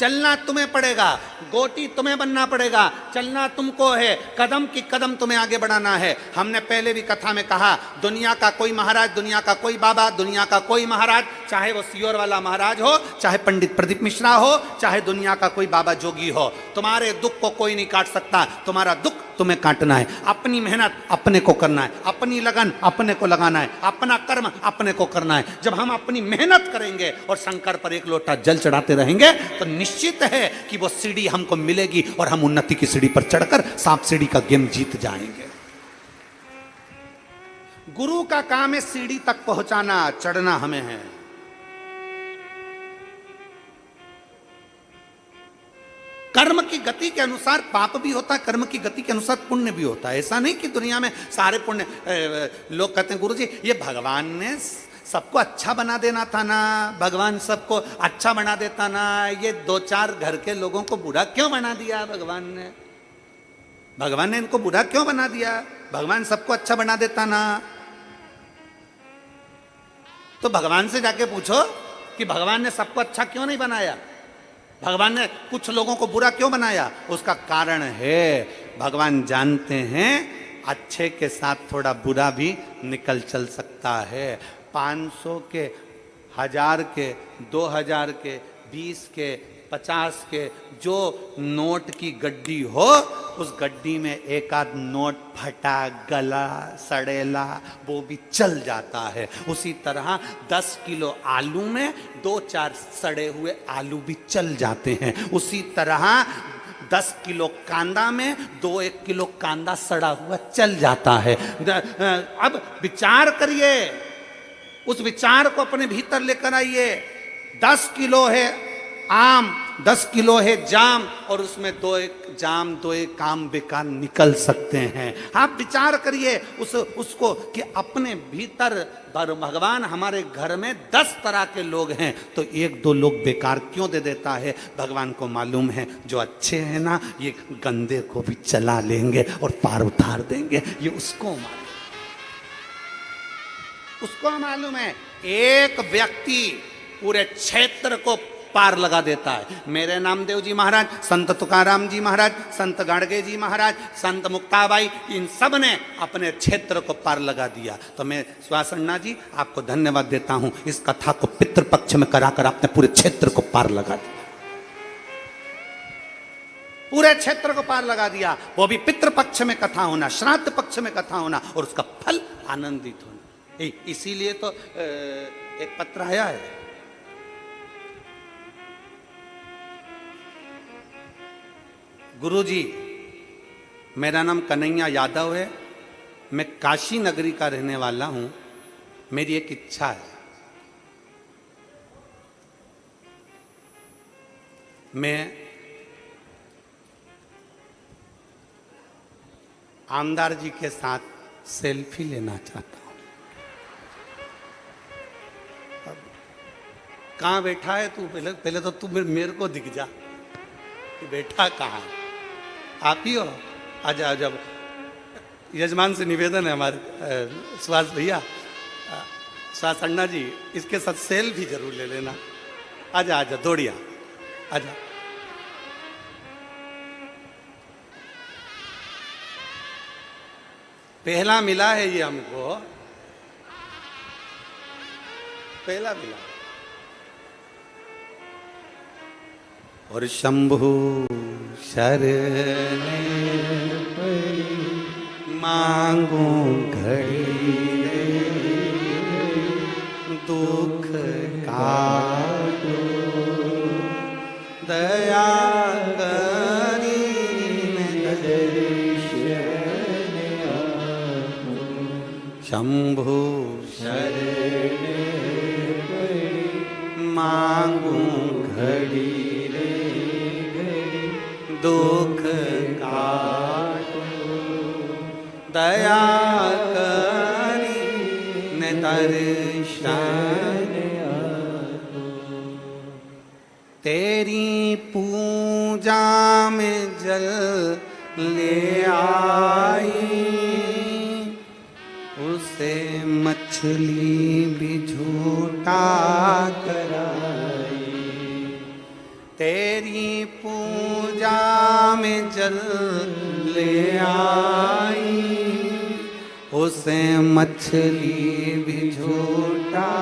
S1: चलना तुम्हें पड़ेगा, गोटी तुम्हें बनना पड़ेगा, चलना तुमको है, कदम की कदम तुम्हें आगे बढ़ाना है। हमने पहले भी कथा में कहा, दुनिया का कोई महाराज, दुनिया का कोई बाबा, दुनिया का कोई महाराज, चाहे वो सियोर वाला महाराज हो, चाहे पंडित प्रदीप मिश्रा हो, चाहे दुनिया का कोई बाबा जोगी हो, तुम्हारे दुख को कोई नहीं काट सकता। तुम्हारा दुख तुम्हें काटना है, अपनी मेहनत अपने को करना है, अपनी लगन अपने को लगाना है, अपना कर्म अपने को करना है। जब हम अपनी मेहनत करेंगे और शंकर पर एक लोटा जल चढ़ाते रहेंगे तो निश्चित है कि वो सीढ़ी हमको मिलेगी और हम उन्नति की सीढ़ी पर चढ़कर सांप सीढ़ी का गेम जीत जाएंगे। गुरु का काम है सीढ़ी तक पहुंचाना, चढ़ना हमें है। कर्म की गति के अनुसार पाप भी होता है, कर्म की गति के अनुसार पुण्य भी होता है। ऐसा नहीं कि दुनिया में सारे पुण्य, लोग कहते हैं गुरुजी ये भगवान ने सबको अच्छा बना देना था ना, भगवान सबको अच्छा बना देता ना, ये दो चार घर के लोगों को बुरा क्यों बना दिया भगवान ने? भगवान ने इनको बुरा क्यों बना दिया? भगवान सबको अच्छा बना देता ना। तो भगवान से जाके पूछो कि भगवान ने सबको अच्छा क्यों नहीं बनाया, भगवान ने कुछ लोगों को बुरा क्यों बनाया? उसका कारण है भगवान जानते हैं अच्छे के साथ थोड़ा बुरा भी निकल चल सकता है। 500 के, 1000 के, 2000 के, 20 के, 50 के जो नोट की गड्डी हो, उस गड्डी में एक आध नोट फटा, गला, सड़ेला, वो भी चल जाता है। उसी तरह 10 किलो आलू में 2-4 सड़े हुए आलू भी चल जाते हैं। उसी तरह 10 किलो कांदा में 2-1 किलो कांदा सड़ा हुआ चल जाता है। अब विचार करिए, उस विचार को अपने भीतर लेकर आइए। 10 किलो है आम, 10 किलो है जाम, और उसमें 2-1 जाम 2-1 आम बेकार निकल सकते हैं। आप विचार करिए उसको कि अपने भीतर भगवान हमारे घर में 10 तरह के लोग हैं तो 1-2 लोग बेकार क्यों दे देता है? भगवान को मालूम है जो अच्छे हैं ना, ये गंदे को भी चला लेंगे और पार उतार देंगे। ये उसको मालूम, उसको मालूम है। एक व्यक्ति पूरे क्षेत्र को पार लगा देता है। मेरे नामदेव जी महाराज, संत तुकाराम जी महाराज, संत गाड़गे जी महाराज, संत मुक्ताबाई, इन सब ने अपने क्षेत्र को पार लगा दिया। तो मैं सुहासन्ना जी आपको धन्यवाद देता हूं, इस कथा को पितृपक्ष में कराकर आपने पूरे क्षेत्र को पार लगा दिया, पूरे क्षेत्र को पार लगा दिया। वो भी पितृपक्ष में कथा होना, श्राद्ध पक्ष में कथा होना और उसका फल आनंदित होना। इसीलिए तो एक पत्र आया है, गुरुजी मेरा नाम कन्हैया यादव है, मैं काशी नगरी का रहने वाला हूं, मेरी एक इच्छा है, मैं आमदार जी के साथ सेल्फी लेना चाहता हूं। कहाँ बैठा है तू? पहले तो तू मेरे को दिख जा, बैठा कहाँ? आप ही हो? आजा। जब यजमान से निवेदन है हमारे सुहास भैया, सुहास अन्ना जी, इसके साथ सेल्फी जरूर ले लेना। आजा दौड़िया, आजा। पहला मिला है ये हमको, पहला मिला। और शंभु शरण मांगू घड़ी दुख काटो दया करी शंभु शरण मांगू घड़ी दुख काटो दया करी न दर्शन तेरी पूजा में जल ले आई, उसे मछली भी झूठा कराई। तेरी पूजा में जल ले आई, उसे मछली भी झूठा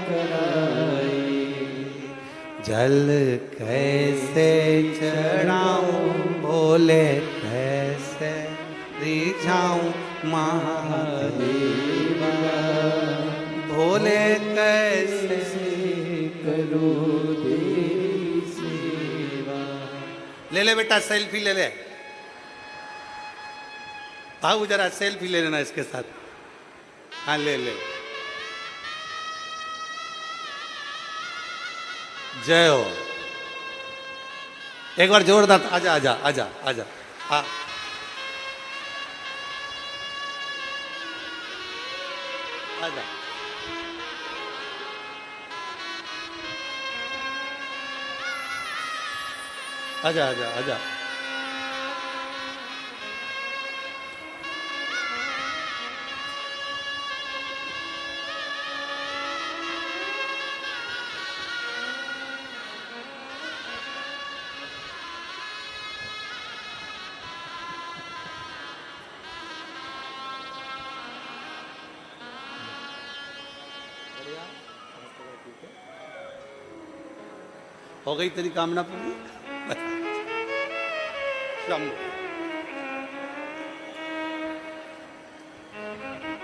S1: कराई। जल कैसे चढ़ाऊं भोले, कैसे रिझाऊं महादेवा, भोले कैसे करो तेरी सेवा। ले बेटा सेल्फी ले ले, भाऊ जरा सेल्फी ले लेना इसके साथ। हाँ ले ले। जय हो। एक बार जोरदार आजा आजा आजा आजा। हाँ आजा। आजा आजा आजा। हो गई तेरी कामना पूरी।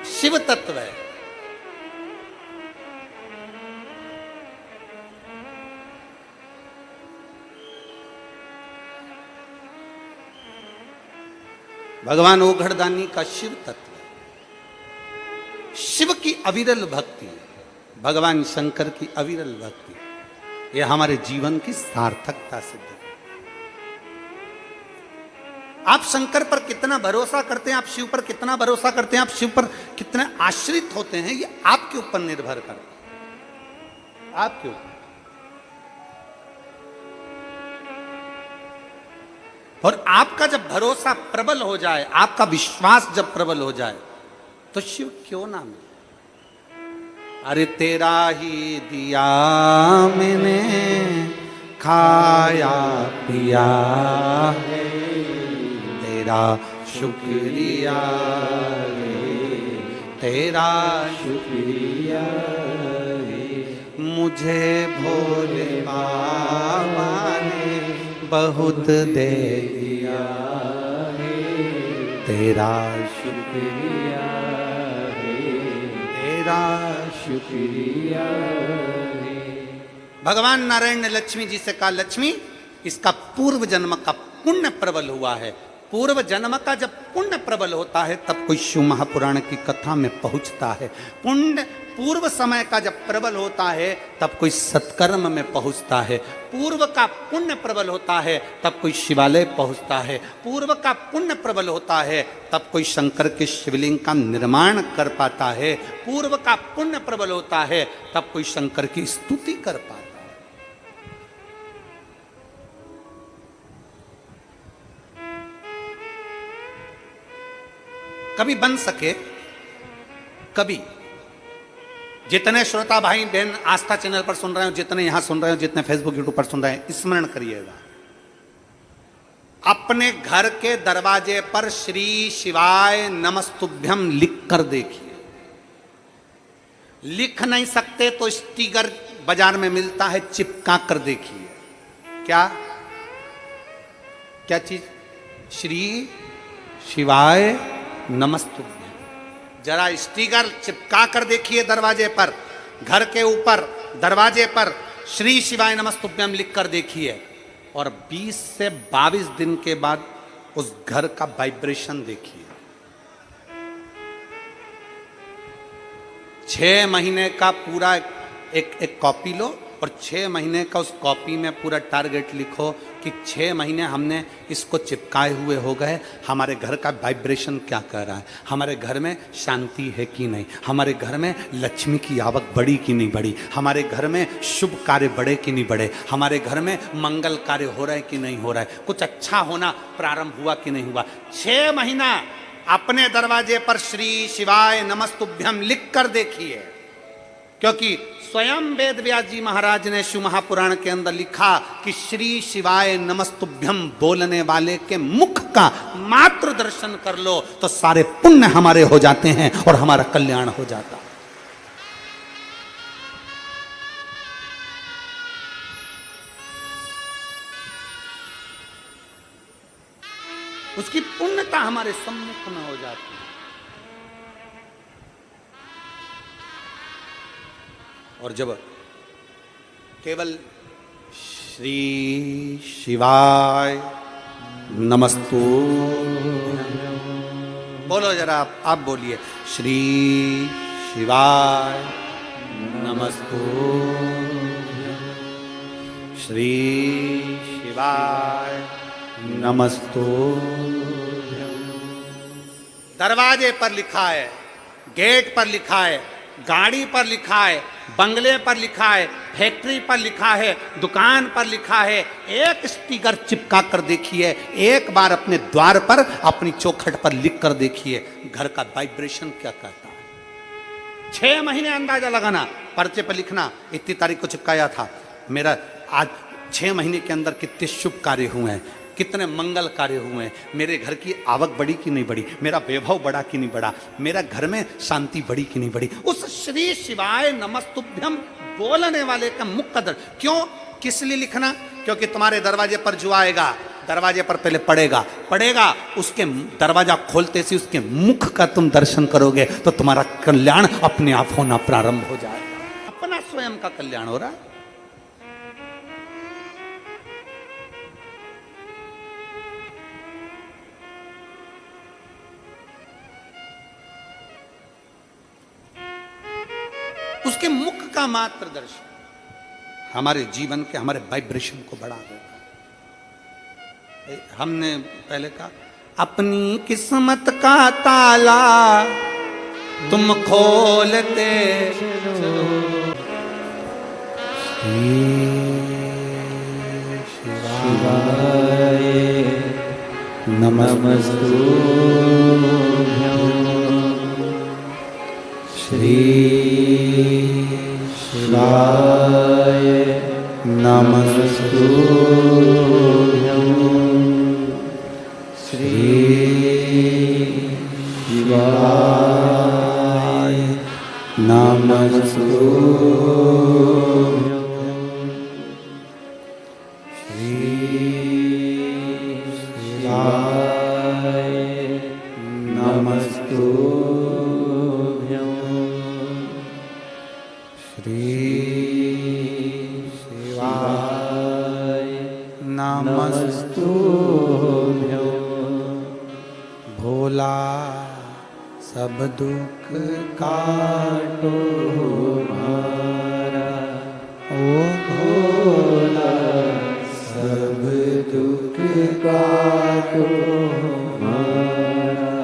S1: शिव तत्व है। भगवान ओघड़दानी का शिव तत्व है। शिव की अविरल भक्ति, भगवान शंकर की अविरल भक्ति, यह हमारे जीवन की सार्थकता सिद्ध है। आप शंकर पर कितना भरोसा करते हैं, आप शिव पर कितना भरोसा करते हैं, आप शिव पर कितने आश्रित होते हैं, ये आपके ऊपर निर्भर करता है, आपके ऊपर। और आपका जब भरोसा प्रबल हो जाए, आपका विश्वास जब प्रबल हो जाए, तो शिव क्यों ना मिले। अरे तेरा ही दिया मैंने खाया पिया है, तेरा शुक्रिया रे, तेरा शुक्रिया रे, मुझे भोले बाबा ने बहुत दे दिया है, तेरा शुक्रिया रे, तेरा शुक्रिया रे। भगवान नारायण ने लक्ष्मी जी से कहा, लक्ष्मी इसका पूर्व जन्म का पुण्य प्रबल हुआ है। पूर्व जन्म का जब पुण्य प्रबल होता है तब कोई शिव महापुराण की कथा में पहुंचता है। पुण्य पूर्व समय का जब प्रबल होता है तब कोई सत्कर्म में पहुंचता है। पूर्व का पुण्य प्रबल होता है तब कोई शिवालय पहुंचता है। पूर्व का पुण्य प्रबल होता है तब कोई शंकर के शिवलिंग का निर्माण कर पाता है। पूर्व का पुण्य प्रबल होता है तब कोई शंकर की स्तुति कर पाता है। कभी बन सके, कभी जितने श्रोता भाई बहन आस्था चैनल पर सुन रहे हो, जितने यहां सुन रहे हो, जितने फेसबुक यूट्यूब पर सुन रहे हैं, स्मरण करिएगा, अपने घर के दरवाजे पर श्री शिवाय नमस्तुभ्यम लिख कर देखिए। लिख नहीं सकते तो स्टिकर बाजार में मिलता है, चिपका कर देखिए। क्या क्या चीज? श्री शिवाय नमस्तुभ्यम। जरा स्टिकर चिपका कर देखिए दरवाजे पर, घर के ऊपर दरवाजे पर श्री शिवाय नमस्तुभ्यम लिख कर देखिए, और 20 से 22 दिन के बाद उस घर का वाइब्रेशन देखिए। 6 महीने का पूरा एक कॉपी लो और 6 महीने का उस कॉपी में पूरा टारगेट लिखो कि 6 महीने हमने इसको चिपकाए हुए हो गए, हमारे घर का वाइब्रेशन क्या कर रहा है, हमारे घर में शांति है कि नहीं, हमारे घर में लक्ष्मी की आवक बढ़ी कि नहीं बढ़ी, हमारे घर में शुभ कार्य बढ़े कि नहीं बढ़े, हमारे घर में मंगल कार्य हो रहा है कि नहीं हो रहा है, कुछ अच्छा होना प्रारंभ हुआ कि नहीं हुआ। 6 महीना अपने दरवाजे पर श्री शिवाय नमस्तुभ्यम लिख कर देखिए, क्योंकि स्वयं वेद व्यास जी महाराज ने शिव महापुराण के अंदर लिखा कि श्री शिवाय नमस्तुभ्यम बोलने वाले के मुख का मात्र दर्शन कर लो तो सारे पुण्य हमारे हो जाते हैं और हमारा कल्याण हो जाता है। उसकी पुण्यता हमारे सम्मुख में हो जाती है। और जब केवल श्री शिवाय नमस्तु बोलो जरा, आप बोलिए, श्री शिवाय नमस्तु, श्री शिवाय नमस्तु। दरवाजे पर लिखा है, गेट पर लिखा है, गाड़ी पर लिखा है, बंगले पर लिखा है, फैक्ट्री पर लिखा है, दुकान पर लिखा है, एक स्टिकर चिपका कर देखिए, एक बार अपने द्वार पर अपनी चौखट पर लिख कर देखिए, घर का वाइब्रेशन क्या कहता है। 6 महीने अंदाजा लगाना, पर्चे पर लिखना, इतनी तारीख को चिपकाया था, मेरा आज 6 महीने के अंदर कितने शुभ कार्य हुए हैं, कितने मंगल कार्य हुए हैं, मेरे घर की आवक बढ़ी कि नहीं बढ़ी, मेरा वैभव बढ़ा कि नहीं बढ़ा, मेरा घर में शांति बढ़ी कि नहीं बढ़ी। उस श्री शिवाय नमस्तुभ्यम बोलने वाले का मुख का दर्शन क्यों, किस लिए लिखना? क्योंकि तुम्हारे दरवाजे पर जो आएगा, दरवाजे पर पहले पड़ेगा, उसके दरवाजा खोलते से उसके मुख का तुम दर्शन करोगे तो तुम्हारा कल्याण अपने आप होना प्रारंभ हो जाएगा। अपना स्वयं का कल्याण हो रहा है। उसके मुख का मात्र दर्शन हमारे जीवन के, हमारे वाइब्रेशन को बढ़ा देता है। हमने पहले कहा, अपनी किस्मत का ताला तुम खोलते शिवाय नमस्तु, श्री शिवाय नमस्तु, श्री शिवाय नमस्तु, श्री शिवाय नमस्तु, श्री शिवाय नमस्तुभ्यो। भोला सब दुख काटो हमारा, ओ भोला सब दुख काटो हमारा।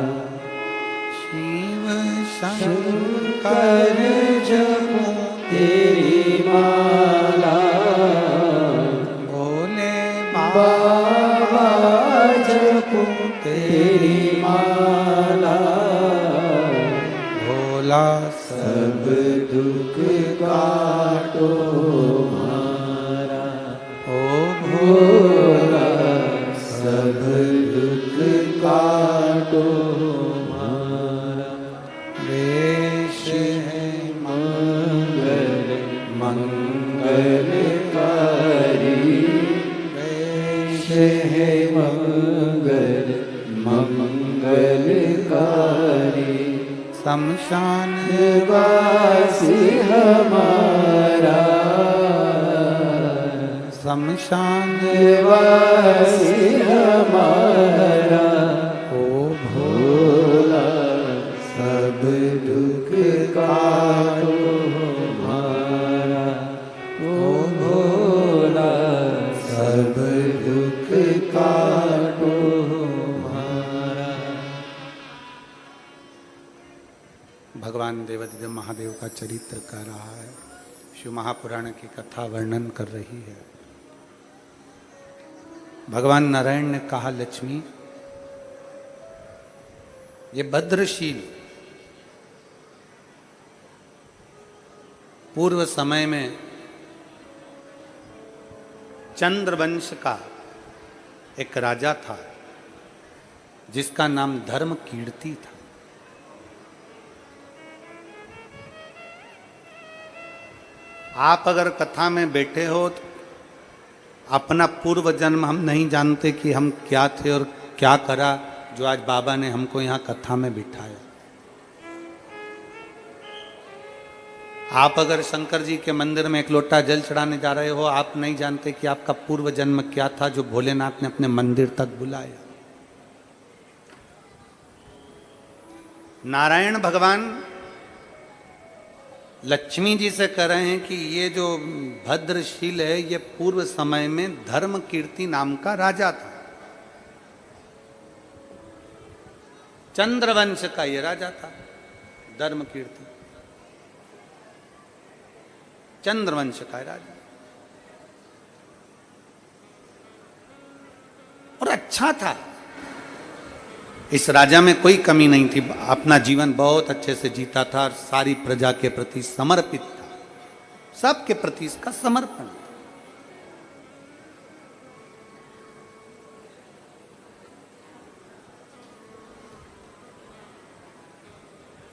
S1: शिव शंकर जपो तेरी माला, भोले बाबा जपो तेरी माला। भोला सब दुख काटो हमारा, ओ भोला सब दुख काटो हमारा। वेश है मंगलकारी, वेश है मंगलकारी। शमशान वासी हमारा, शमशान वासी हमारा। ओ भोला सब दुख काटो हमारा, ओ भोला सब दुख काटो हमारा। भगवान देवादिदेव महादेव का चरित्र कर रहा है, शिव महापुराण की कथा वर्णन कर रही है। भगवान नारायण ने कहा, लक्ष्मी ये भद्रशील पूर्व समय में चंद्रवंश का एक राजा था जिसका नाम धर्म कीर्ति था। आप अगर कथा में बैठे हो तो अपना पूर्व जन्म हम नहीं जानते कि हम क्या थे और क्या करा जो आज बाबा ने हमको यहाँ कथा में बिठाया। आप अगर शंकर जी के मंदिर में एक लोटा जल चढ़ाने जा रहे हो, आप नहीं जानते कि आपका पूर्व जन्म क्या था जो भोलेनाथ ने अपने मंदिर तक बुलाया। नारायण भगवान लक्ष्मी जी से कह रहे हैं कि ये जो भद्रशील है ये पूर्व समय में धर्म कीर्ति नाम का राजा था। चंद्रवंश का ये राजा था धर्म कीर्ति, चंद्रवंश का राजा, और अच्छा था। इस राजा में कोई कमी नहीं थी, अपना जीवन बहुत अच्छे से जीता था और सारी प्रजा के प्रति समर्पित था, सबके प्रति इसका समर्पण था।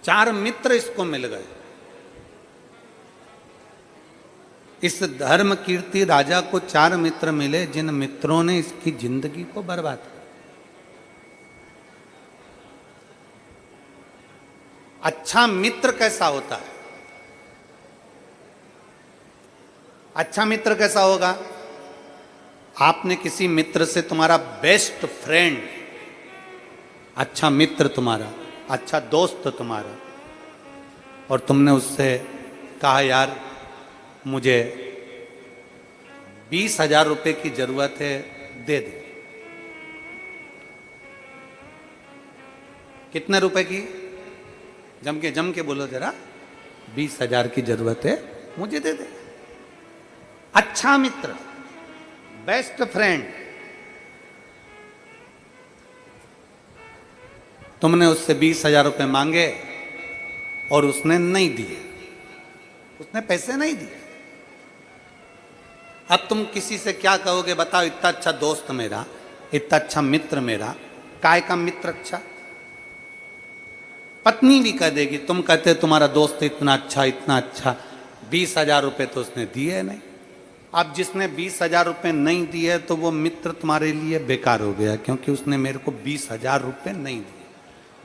S1: चार मित्र इसको मिल गए। इस धर्म कीर्ति राजा को चार मित्र मिले जिन मित्रों ने इसकी जिंदगी को बर्बाद किया। अच्छा मित्र कैसा होता है? अच्छा मित्र कैसा होगा? आपने किसी मित्र से, तुम्हारा बेस्ट फ्रेंड, अच्छा मित्र तुम्हारा, अच्छा दोस्त तुम्हारा, और तुमने उससे कहा यार मुझे 20,000 रुपए की जरूरत है, दे दे। कितने रुपए की? जम के बोलो जरा। 20,000 की जरूरत है, मुझे दे दे। अच्छा मित्र, बेस्ट फ्रेंड, तुमने उससे 20,000 रुपए मांगे और उसने नहीं दिए, उसने पैसे नहीं दिए। अब तुम किसी से क्या कहोगे बताओ? इतना अच्छा दोस्त मेरा, इतना अच्छा मित्र मेरा, काय का मित्र अच्छा? पत्नी भी कह देगी, तुम कहते तुम्हारा दोस्त इतना अच्छा, 20,000 रुपए तो उसने दिए नहीं। अब जिसने 20,000 रुपए नहीं दिए तो वो मित्र तुम्हारे लिए बेकार हो गया, क्योंकि उसने मेरे को 20,000 रुपए नहीं दिए,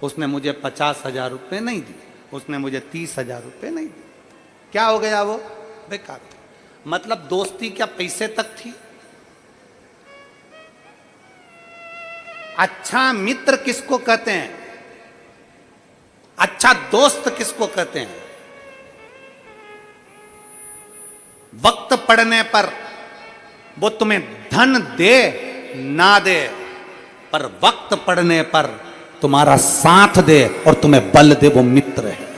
S1: उसने मुझे 50,000 रुपए नहीं दिए, उसने मुझे 30,000 रुपए नहीं दिए। क्या हो गया? वो बेकार। मतलब दोस्ती क्या पैसे तक थी? अच्छा मित्र किसको कहते हैं? अच्छा दोस्त किसको कहते हैं? वक्त पड़ने पर वो तुम्हें धन दे ना दे, पर वक्त पड़ने पर तुम्हारा साथ दे और तुम्हें बल दे, वो मित्र है।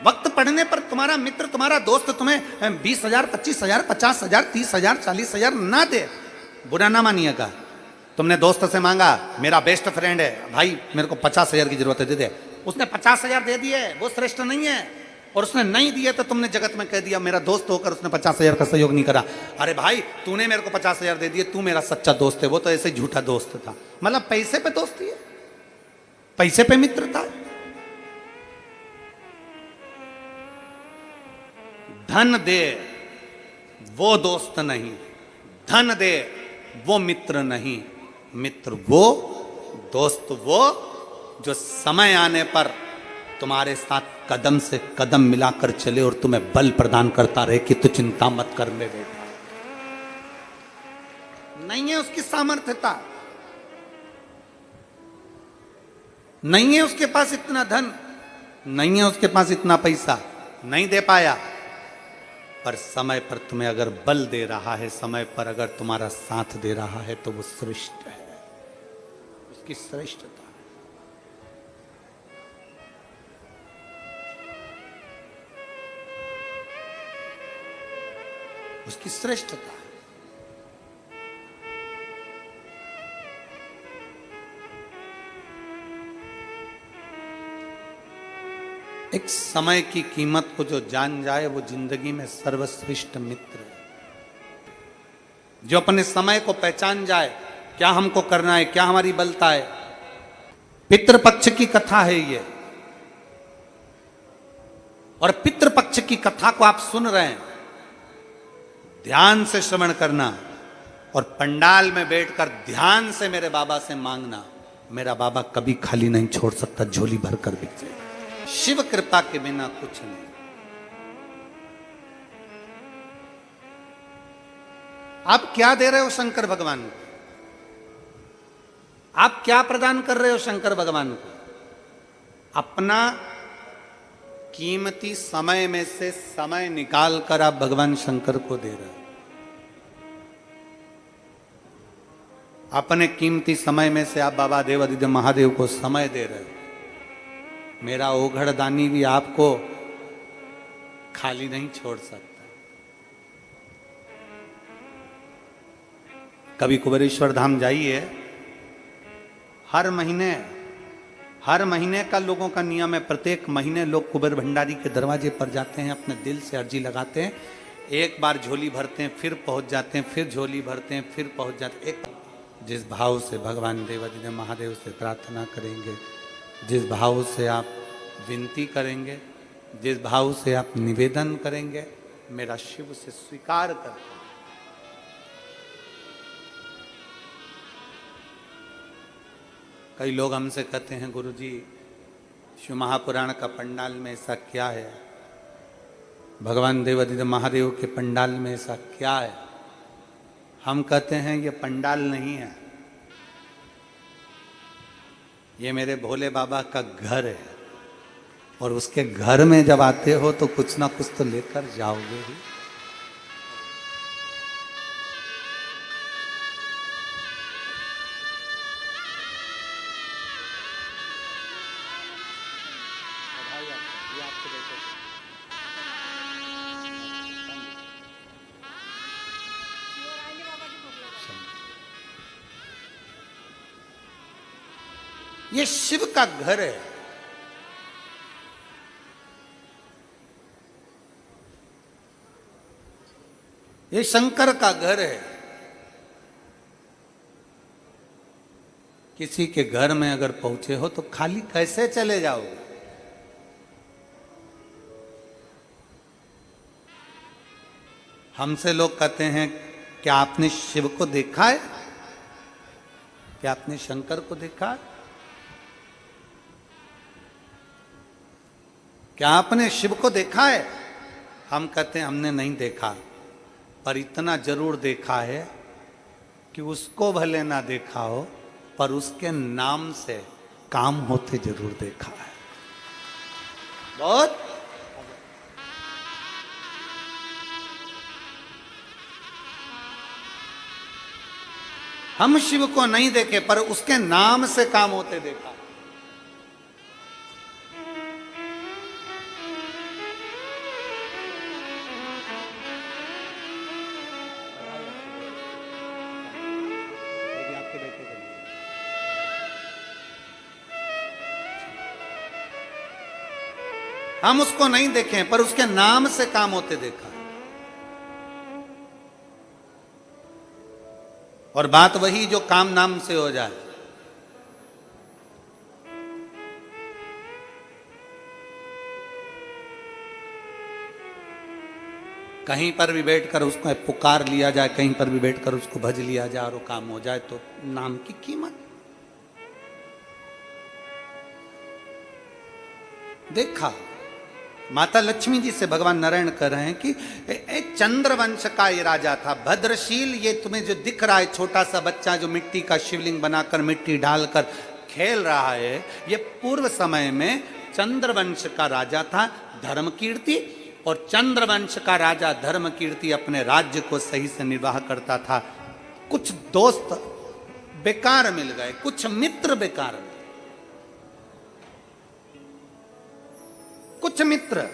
S1: वक्त पड़ने पर तुम्हारा मित्र, तुम्हारा दोस्त तुम्हें 20,000, 25,000, 50,000, 30,000, 40,000 ना दे, बुरा ना मानिएगा। तुमने दोस्त से मांगा, मेरा बेस्ट फ्रेंड है भाई, मेरे को 50,000 की जरूरत है, दे दे। उसने 50,000 दे दिए, वो श्रेष्ठ नहीं है। और उसने नहीं दिए तो तुमने जगत में कह दिया मेरा दोस्त होकर उसने 50,000 का सहयोग नहीं करा। अरे भाई तूने मेरे को 50,000 दे दिए, तू मेरा सच्चा दोस्त है, वो तो ऐसे झूठा दोस्त था। मतलब पैसे पे दोस्ती है, पैसे पे मित्रता। धन दे वो दोस्त नहीं, धन दे वो मित्र नहीं। मित्र वो, दोस्त वो जो समय आने पर तुम्हारे साथ कदम से कदम मिलाकर चले और तुम्हें बल प्रदान करता रहे कि तू चिंता मत कर ले बेटा। नहीं है उसकी सामर्थ्यता, नहीं है उसके पास इतना धन, नहीं है उसके पास इतना पैसा, नहीं दे पाया, पर समय पर तुम्हें अगर बल दे रहा है, समय पर अगर तुम्हारा साथ दे रहा है तो वो श्रेष्ठ है, उसकी श्रेष्ठता है। उसकी श्रेष्ठता है। एक समय की कीमत को जो जान जाए वो जिंदगी में सर्वश्रेष्ठ मित्र है। जो अपने समय को पहचान जाए, क्या हमको करना है, क्या हमारी बलता है। पितृपक्ष की कथा है ये, और पितृपक्ष की कथा को आप सुन रहे हैं, ध्यान से श्रवण करना और पंडाल में बैठकर ध्यान से मेरे बाबा से मांगना। मेरा बाबा कभी खाली नहीं छोड़ सकता, झोली भरकर बिक जाए। शिव कृपा के बिना कुछ नहीं। आप क्या दे रहे हो शंकर भगवान को? आप क्या प्रदान कर रहे हो शंकर भगवान को? अपना कीमती समय में से समय निकाल कर आप भगवान शंकर को दे रहे हो। अपने कीमती समय में से आप बाबा देवादिदेव महादेव को समय दे रहे हो। मेरा ओघड़ दानी भी आपको खाली नहीं छोड़ सकता। कभी कुबेरेश्वर धाम जाइए, हर महीने का लोगों का नियम है, प्रत्येक महीने लोग कुबेर भंडारी के दरवाजे पर जाते हैं, अपने दिल से अर्जी लगाते हैं, एक बार झोली भरते हैं, फिर पहुंच जाते हैं, फिर झोली भरते हैं, फिर पहुंच जाते हैं। जिस भाव से भगवान देवादिदेव महादेव से प्रार्थना करेंगे, जिस भाव से आप विनती करेंगे, जिस भाव से आप निवेदन करेंगे, मेरा शिव से स्वीकार कर। कई लोग हमसे कहते हैं, गुरुजी शिव महापुराण का पंडाल में ऐसा क्या है, भगवान देवादिदेव महादेव के पंडाल में ऐसा क्या है? हम कहते हैं ये पंडाल नहीं है, ये मेरे भोले बाबा का घर है, और उसके घर में जब आते हो तो कुछ ना कुछ तो लेकर जाओगे ही। ये शिव का घर है। ये शंकर का घर है। किसी के घर में अगर पहुंचे हो तो खाली कैसे चले जाओगे? हमसे लोग कहते हैं, क्या आपने शिव को देखा है? क्या आपने शंकर को देखा है? क्या आपने शिव को देखा है? हम कहते हैं हमने नहीं देखा, पर इतना जरूर देखा है कि उसको भले ना देखा हो, पर उसके नाम से काम होते जरूर देखा है। बहुत हम शिव को नहीं देखे, पर उसके नाम से काम होते देखा। हम उसको नहीं देखे, पर उसके नाम से काम होते देखा। और बात वही जो काम नाम से हो जाए। कहीं पर भी बैठकर उसको पुकार लिया जाए, कहीं पर भी बैठकर उसको भज लिया जाए और वो काम हो जाए, तो नाम की कीमत। देखा, माता लक्ष्मी जी से भगवान नारायण कह रहे हैं कि चंद्रवंश का ये राजा था, भद्रशील। ये तुम्हें जो दिख रहा है छोटा सा बच्चा जो मिट्टी का शिवलिंग बनाकर मिट्टी डालकर खेल रहा है, ये पूर्व समय में चंद्रवंश का राजा था धर्मकीर्ति। और चंद्रवंश का राजा धर्मकीर्ति अपने राज्य को सही से निर्वाह करता था। कुछ दोस्त बेकार मिल गए, कुछ मित्र बेकार मिल गए, कुछ मित्र।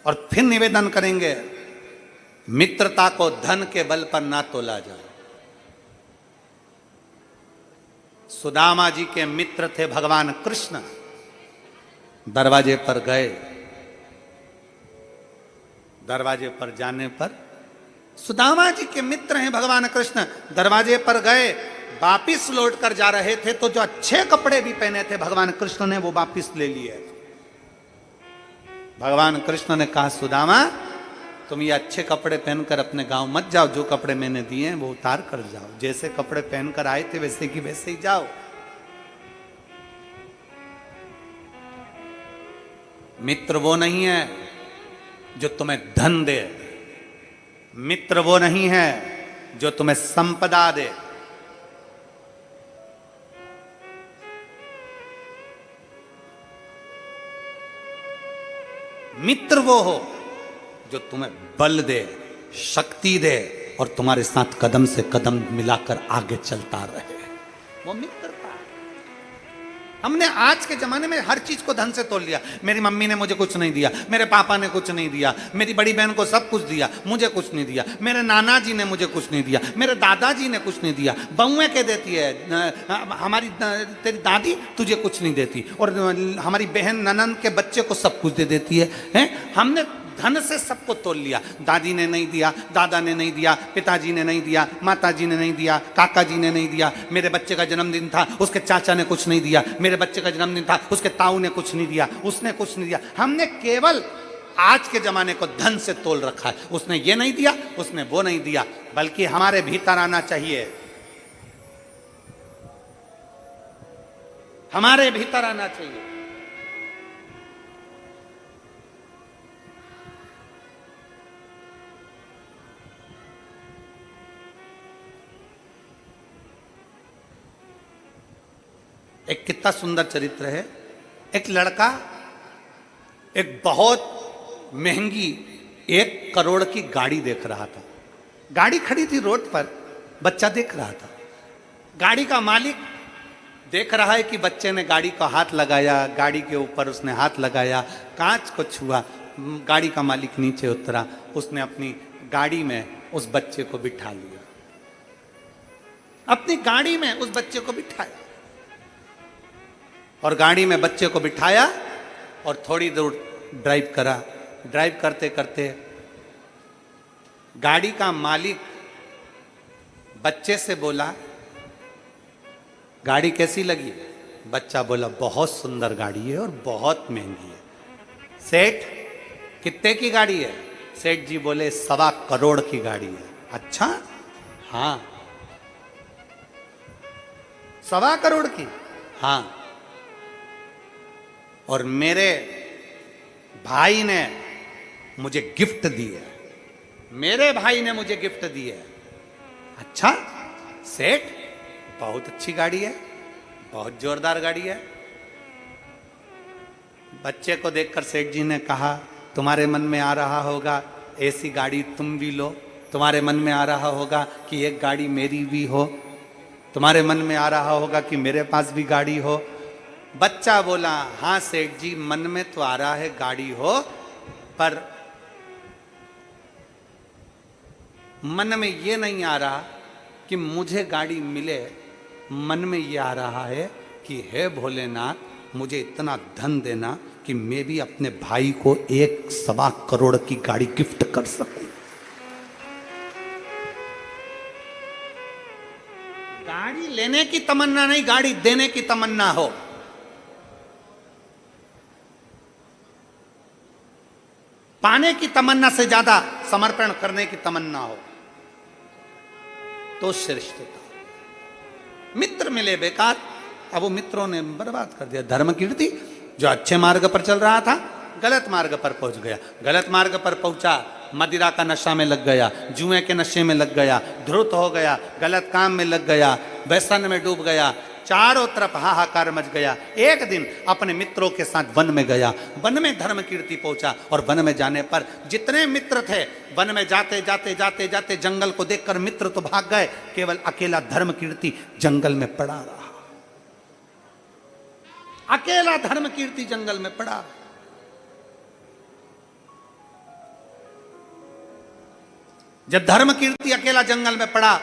S1: और फिर निवेदन करेंगे, मित्रता को धन के बल पर ना तोला जाए। सुदामा जी के मित्र थे भगवान कृष्ण। दरवाजे पर गए, दरवाजे पर जाने पर सुदामा जी के मित्र हैं भगवान कृष्ण, दरवाजे पर गए, वापिस लौट कर जा रहे थे तो जो अच्छे कपड़े भी पहने थे भगवान कृष्ण ने वो वापिस ले लिए। भगवान कृष्ण ने कहा सुदामा तुम ये अच्छे कपड़े पहनकर अपने गांव मत जाओ, जो कपड़े मैंने दिए हैं वो उतार कर जाओ, जैसे कपड़े पहनकर आए थे वैसे की वैसे ही जाओ। मित्र वो नहीं है जो तुम्हें धन दे, मित्र वो नहीं है जो तुम्हें संपदा दे, मित्र वो हो जो तुम्हें बल दे, शक्ति दे और तुम्हारे साथ कदम से कदम मिलाकर आगे चलता रहे, वो मित्रता। हमने आज के जमाने में हर चीज को धन से तोल लिया। मेरी मम्मी ने मुझे कुछ नहीं दिया, मेरे पापा ने कुछ नहीं दिया, मेरी बड़ी बहन को सब कुछ दिया, मुझे कुछ नहीं दिया, मेरे नाना जी ने मुझे कुछ नहीं दिया, मेरे दादाजी ने कुछ नहीं दिया, बहुएं के देती है, हमारी तेरी दादी तुझे कुछ नहीं देती, और हमारी बहन ननंद के बच्चे को सब कुछ दे देती है? हमने धन से सबको तोल लिया। दादी ने नहीं दिया, दादा ने नहीं दिया, पिताजी ने नहीं दिया, माताजी ने नहीं दिया, काका जी ने नहीं दिया, मेरे बच्चे का जन्मदिन था उसके चाचा ने कुछ नहीं दिया, मेरे बच्चे का जन्मदिन था उसके ताऊ ने कुछ नहीं दिया, उसने कुछ नहीं दिया। हमने केवल आज के जमाने को धन से तोल रखा है, उसने ये नहीं दिया, उसने वो नहीं दिया, बल्कि हमारे भीतर आना चाहिए, हमारे भीतर आना चाहिए। एक कितना सुंदर चरित्र है। एक लड़का एक बहुत महंगी 1 करोड़ की गाड़ी देख रहा था। गाड़ी खड़ी थी रोड पर, बच्चा देख रहा था। गाड़ी का मालिक देख रहा है कि बच्चे ने गाड़ी को हाथ लगाया, गाड़ी के ऊपर उसने हाथ लगाया, कांच को छुआ, गाड़ी का मालिक नीचे उतरा, उसने अपनी गाड़ी में उस बच्चे को बिठा लिया, अपनी गाड़ी में उस बच्चे को बिठाया, और गाड़ी में बच्चे को बिठाया और थोड़ी दूर ड्राइव करा। ड्राइव करते करते गाड़ी का मालिक बच्चे से बोला गाड़ी कैसी लगी? बच्चा बोला बहुत सुंदर गाड़ी है और बहुत महंगी है। सेठ कितने की गाड़ी है? सेठ जी बोले 1.25 करोड़ की गाड़ी है। अच्छा, हाँ। 1.25 करोड़ की? हाँ। और मेरे भाई ने मुझे गिफ्ट दी है, मेरे भाई ने मुझे गिफ्ट दी है। अच्छा सेठ, बहुत अच्छी गाड़ी है, बहुत जोरदार गाड़ी है। बच्चे को देखकर सेठ जी ने कहा तुम्हारे मन में आ रहा होगा ऐसी गाड़ी तुम भी लो, तुम्हारे मन में आ रहा होगा कि एक गाड़ी मेरी भी हो, तुम्हारे मन में आ रहा होगा कि मेरे पास भी गाड़ी हो। बच्चा बोला हाँ सेठ जी, मन में तो आ रहा है गाड़ी हो, पर मन में ये नहीं आ रहा कि मुझे गाड़ी मिले। मन में ये आ रहा है कि हे भोलेनाथ, मुझे इतना धन देना कि मैं भी अपने भाई को 1.25 करोड़ की गाड़ी गिफ्ट कर सकूं। गाड़ी लेने की तमन्ना नहीं, गाड़ी देने की तमन्ना हो। पाने की तमन्ना से ज्यादा समर्पण करने की तमन्ना हो तो श्रेष्ठता। मित्र मिले बेकार, अब वो मित्रों ने बर्बाद कर दिया। धर्म कीर्ति जो अच्छे मार्ग पर चल रहा था गलत मार्ग पर पहुंच गया। गलत मार्ग पर पहुंचा, मदिरा का नशा में लग गया, जुए के नशे में लग गया, धुत हो गया, गलत काम में लग गया, व्यसन में डूब गया, चारों तरफ हाहाकार मच गया। एक दिन अपने मित्रों के साथ वन में गया, वन में धर्म कीर्ति पहुंचा, और वन में जाने पर जितने मित्र थे, वन में जाते जाते जाते जाते जंगल को देखकर मित्र तो भाग गए, केवल अकेला धर्म कीर्ति जंगल में पड़ा रहा। अकेला धर्म कीर्ति जंगल में पड़ा। जब धर्म कीर्ति अकेला जंगल में पड़ा,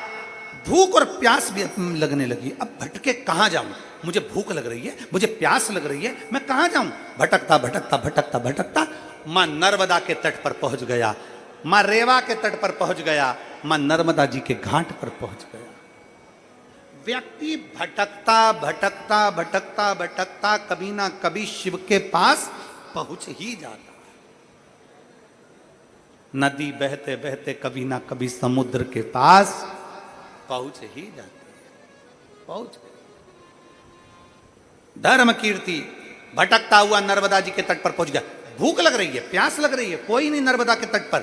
S1: भूख और प्यास भी लगने लगी। अब भटके कहां जाऊं? मुझे भूख लग रही है, मुझे प्यास लग रही है, मैं कहां जाऊं? भटकता भटकता भटकता भटकता मां नर्मदा के तट पर पहुंच गया। मां रेवा के तट पर पहुंच गया, मां नर्मदा जी के घाट पर पहुंच गया। व्यक्ति भटकता भटकता भटकता भटकता कभी ना कभी शिव के पास पहुंच ही जाता। नदी बहते बहते कभी ना कभी समुद्र के पास पहुंच ही जाती है। पहुंच गए। धर्म कीर्ति भटकता हुआ नर्मदा जी के तट पर पहुंच गया। भूख लग रही है, प्यास लग रही है, कोई नहीं नर्मदा के तट पर,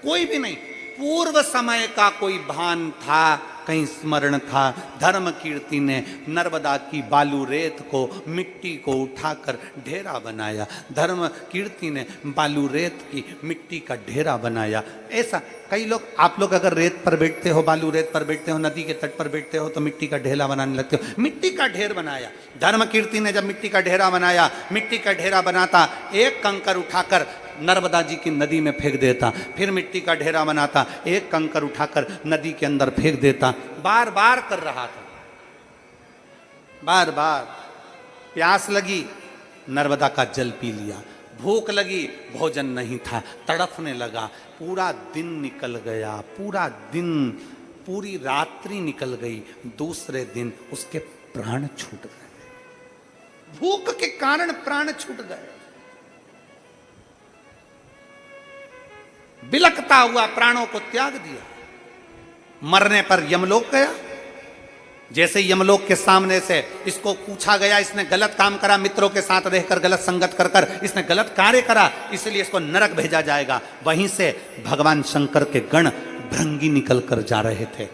S1: कोई भी नहीं। पूर्व समय का कोई भान था, कहीं स्मरण था। धर्म कीर्ति ने नर्मदा की बालू रेत को, मिट्टी को उठाकर ढेरा बनाया। धर्म कीर्ति ने बालू रेत की मिट्टी का ढेरा बनाया। ऐसा कई लोग, आप लोग अगर रेत पर बैठते हो, बालू रेत पर बैठते हो, नदी के तट पर बैठते हो तो मिट्टी का ढेरा बनाने लगते हो। मिट्टी का ढेर बनाया। धर्म कीर्ति ने जब मिट्टी का ढेरा बनाया, मिट्टी का ढेरा बनाता, एक कंकर उठाकर नर्मदा जी की नदी में फेंक देता, फिर मिट्टी का ढेरा बनाता, एक कंकर उठाकर नदी के अंदर फेंक देता। बार बार कर रहा था, बार बार। प्यास लगी, नर्मदा का जल पी लिया। भूख लगी, भोजन नहीं था, तड़फने लगा। पूरा दिन निकल गया, पूरा दिन, पूरी रात्रि निकल गई। दूसरे दिन उसके प्राण छूट गए। भूख के कारण प्राण छूट गए। बिलखता हुआ प्राणों को त्याग दिया। मरने पर यमलोक गया। जैसे यमलोक के सामने से इसको पूछा गया, इसने गलत काम करा, मित्रों के साथ रहकर गलत संगत कर कर इसने गलत कार्य करा, इसलिए इसको नरक भेजा जाएगा। वहीं से भगवान शंकर के गण भृंगी निकल कर जा रहे थे।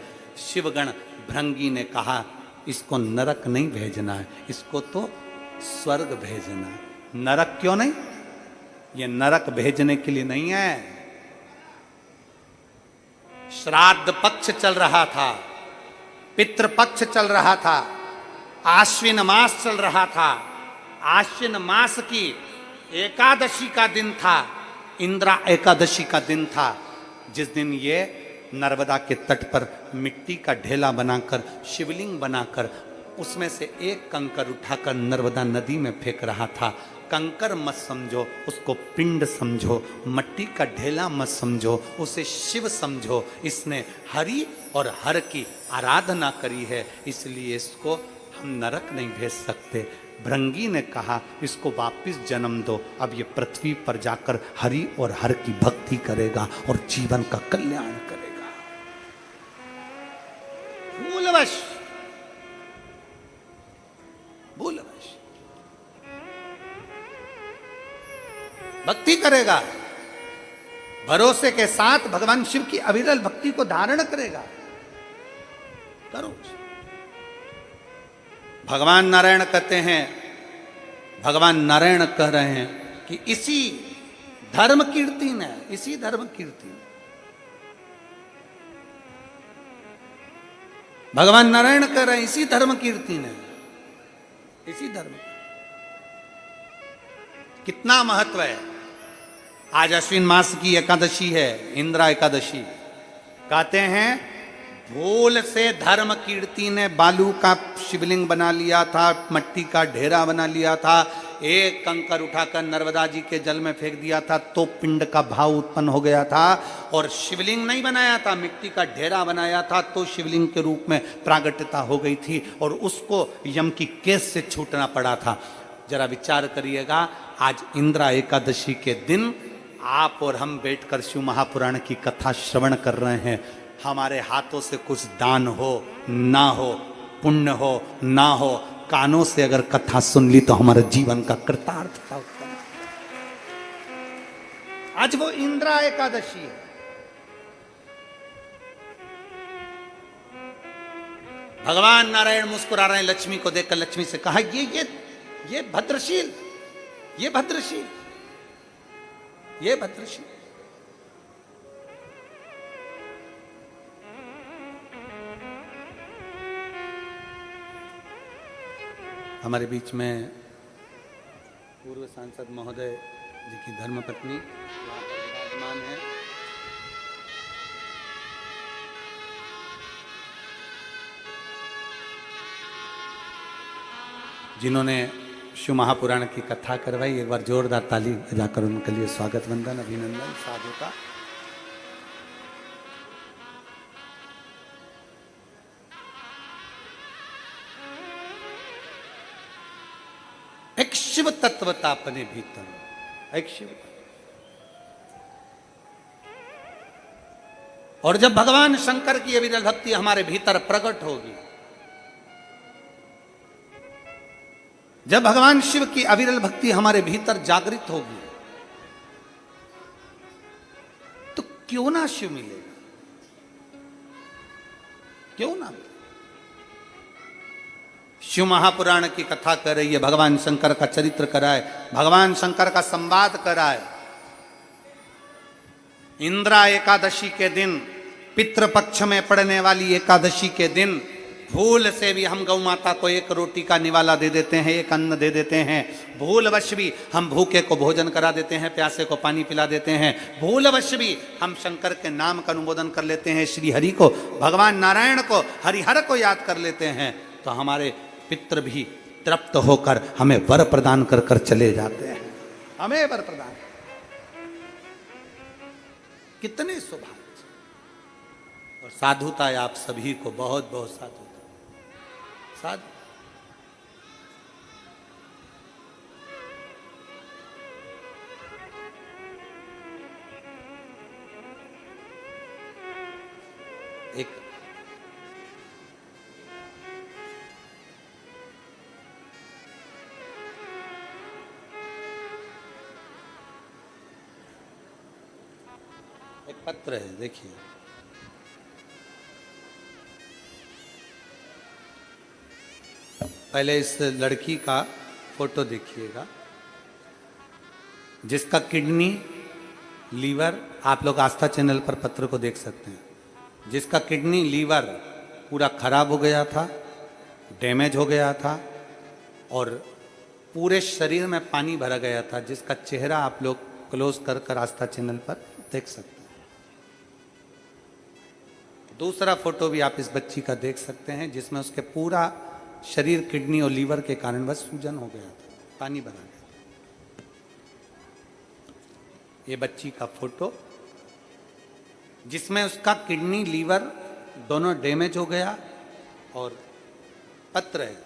S1: शिवगण भृंगी ने कहा, इसको नरक नहीं भेजना है, इसको तो स्वर्ग भेजना है। नरक क्यों नहीं? ये नरक भेजने के लिए नहीं है। श्राद्ध पक्ष चल रहा था, पितृपक्ष चल रहा था, आश्विन मास चल रहा था। आश्विन मास की एकादशी का दिन था, इंद्रा एकादशी का दिन था, जिस दिन ये नर्मदा के तट पर मिट्टी का ढेला बनाकर, शिवलिंग बनाकर, उसमें से एक कंकर उठाकर नर्मदा नदी में फेंक रहा था। कंकर मत समझो, उसको पिंड समझो, मट्टी का ढेला मत समझो, उसे शिव समझो। इसने हरि और हर की आराधना करी है, इसलिए इसको हम नरक नहीं भेज सकते। भृंगी ने कहा, इसको वापिस जन्म दो, अब ये पृथ्वी पर जाकर हरि और हर की भक्ति करेगा और जीवन का कल्याण करेगा। भूलवश भक्ति करेगा, भरोसे के साथ भगवान शिव की अविरल भक्ति को धारण करेगा। करो। भगवान नारायण कहते हैं, भगवान नारायण कह रहे हैं कि इसी धर्म कीर्ति ने, इसी धर्म कीर्ति, भगवान नारायण कह रहे हैं इसी धर्म कीर्ति ने, इसी धर्म, कितना महत्व है। आज अश्विन मास की एकादशी है, इंद्रा एकादशी। कहते हैं भूल से धर्म कीर्ति ने बालू का शिवलिंग बना लिया था, मट्टी का ढेरा बना लिया था, एक कंकर उठाकर नर्मदा जी के जल में फेंक दिया था, तो पिंड का भाव उत्पन्न हो गया था। और शिवलिंग नहीं बनाया था, मिट्टी का ढेरा बनाया था, तो शिवलिंग के रूप में प्रागट्यता हो गई थी और उसको यम की केस से छूटना पड़ा था। जरा विचार करिएगा, आज इंद्रा एकादशी के दिन आप और हम बैठकर शिव महापुराण की कथा श्रवण कर रहे हैं। हमारे हाथों से कुछ दान हो ना हो, पुण्य हो ना हो, कानों से अगर कथा सुन ली तो हमारे जीवन का कृतार्थता उत्पन्न। आज वो इंद्रा एकादशी है। भगवान नारायण मुस्कुरा रहे हैं, लक्ष्मी को देखकर लक्ष्मी से कहा, ये भद्रशील, ये भद्रशील, ये भद्रशील। हमारे बीच में पूर्व सांसद महोदय जी की धर्मपत्नी यहाँ पर विराजमान है। जिन्होंने शिव महापुराण की कथा करवाई, एक बार जोरदार ताली बजाकर उनके लिए स्वागत वंदन, अभिनंदन, साधु का। शिव तत्वता अपने भीतर, एक शिव। और जब भगवान शंकर की अविरल भक्ति हमारे भीतर प्रकट होगी, जब भगवान शिव की अविरल भक्ति हमारे भीतर जागृत होगी, तो क्यों ना शिव मिलेगा, क्यों ना मिलेगा। शिव महापुराण की कथा कर रही है, भगवान शंकर का चरित्र कराए, भगवान शंकर का संवाद कराए। इंद्रा एकादशी के दिन, पितृपक्ष में पड़ने वाली एकादशी के दिन, भूल से भी हम गौ माता को एक रोटी का निवाला दे देते हैं, एक अन्न दे देते हैं। भूलवश भी हम भूखे को भोजन करा देते हैं, प्यासे को पानी पिला देते हैं। भूलवश भी हम शंकर के नाम का अनुमोदन कर लेते हैं, श्री हरि को, भगवान नारायण को, हरिहर को याद कर लेते हैं। तो हमारे पितृ भी तृप्त होकर हमें वर प्रदान कर कर चले जाते हैं, हमें वर प्रदान। कितने सौभाग्य और साधुता है आप सभी को, बहुत बहुत साधुता, साधु। एक पत्र है, देखिए। पहले इस लड़की का फोटो देखिएगा, जिसका किडनी, लीवर, आप लोग आस्था चैनल पर पत्र को देख सकते हैं, जिसका किडनी लीवर पूरा खराब हो गया था, डैमेज हो गया था और पूरे शरीर में पानी भरा गया था, जिसका चेहरा आप लोग क्लोज कर कर आस्था चैनल पर देख सकते हैं। दूसरा फोटो भी आप इस बच्ची का देख सकते हैं, जिसमें उसके पूरा शरीर किडनी और लीवर के कारण बस सूजन हो गया था, पानी भरा गया। ये बच्ची का फोटो, जिसमें उसका किडनी लीवर दोनों डैमेज हो गया और पत्र है।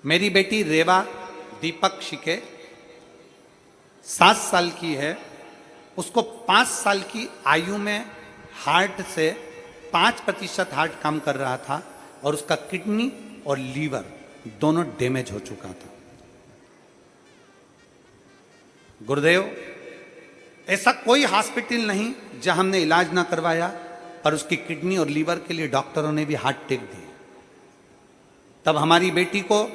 S1: मेरी बेटी रेवा दीपक शिके 7 साल की है, उसको 5 साल की आयु में हार्ट से 5% हार्ट काम कर रहा था और उसका किडनी और लीवर दोनों डैमेज हो चुका था। गुरुदेव, ऐसा कोई हॉस्पिटल नहीं जहां हमने इलाज ना करवाया, और उसकी किडनी और लीवर के लिए डॉक्टरों ने भी हार्ट टेक दिए। तब हमारी बेटी को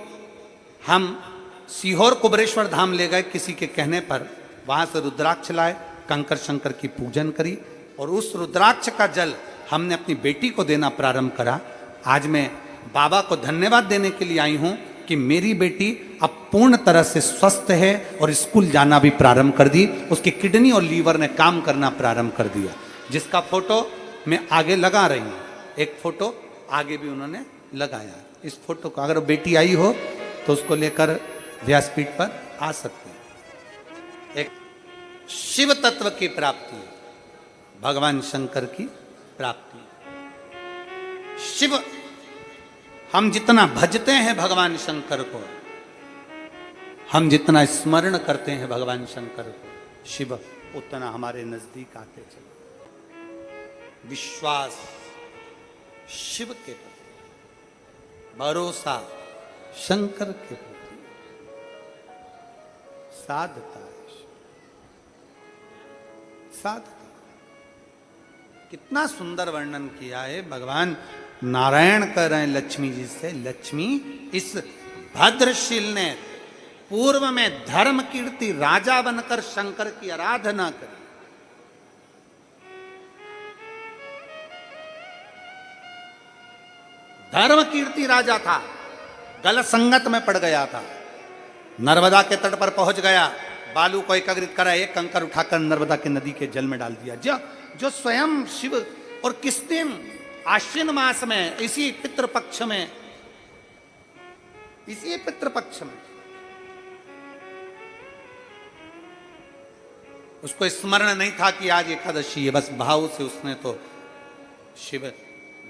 S1: हम सीहोर कुबरेश्वर धाम ले गए किसी के कहने पर, वहां से रुद्राक्ष लाए, कंकर शंकर की पूजन करी और उस रुद्राक्ष का जल हमने अपनी बेटी को देना प्रारंभ करा। आज मैं बाबा को धन्यवाद देने के लिए आई हूं कि मेरी बेटी अब पूर्ण तरह से स्वस्थ है और स्कूल जाना भी प्रारंभ कर दी, उसकी किडनी और लीवर ने काम करना प्रारंभ कर दिया, जिसका फोटो मैं आगे लगा रही हूं। एक फोटो आगे भी उन्होंने लगाया। इस फोटो को अगर बेटी आई हो तो उसको लेकर व्यासपीठ पर आ सकते हैं। एक शिव तत्व की प्राप्ति, भगवान शंकर की प्राप्ति। शिव, हम जितना भजते हैं भगवान शंकर को, हम जितना स्मरण करते हैं भगवान शंकर को, शिव उतना हमारे नजदीक आते चले। विश्वास शिव के प्रति, भरोसा शंकर के प्रति, साधता, साधता। कितना सुंदर वर्णन किया है भगवान नारायण कर रहे हैं लक्ष्मी जी से, लक्ष्मी इस भद्रशील ने पूर्व में धर्म कीर्ति राजा बनकर शंकर की आराधना करी। धर्म कीर्ति राजा था, गलत संगत में पड़ गया था, नर्मदा के तट पर पहुंच गया, बालू को एकत्रित करा, एक कंकर उठाकर नर्मदा के नदी के जल में डाल दिया। जो स्वयं शिव, और किस दिन, आश्विन मास में, इसी पितृपक्ष में, इसी पितृपक्ष में उसको स्मरण नहीं था कि आज एकादशी है, बस भाव से उसने तो शिव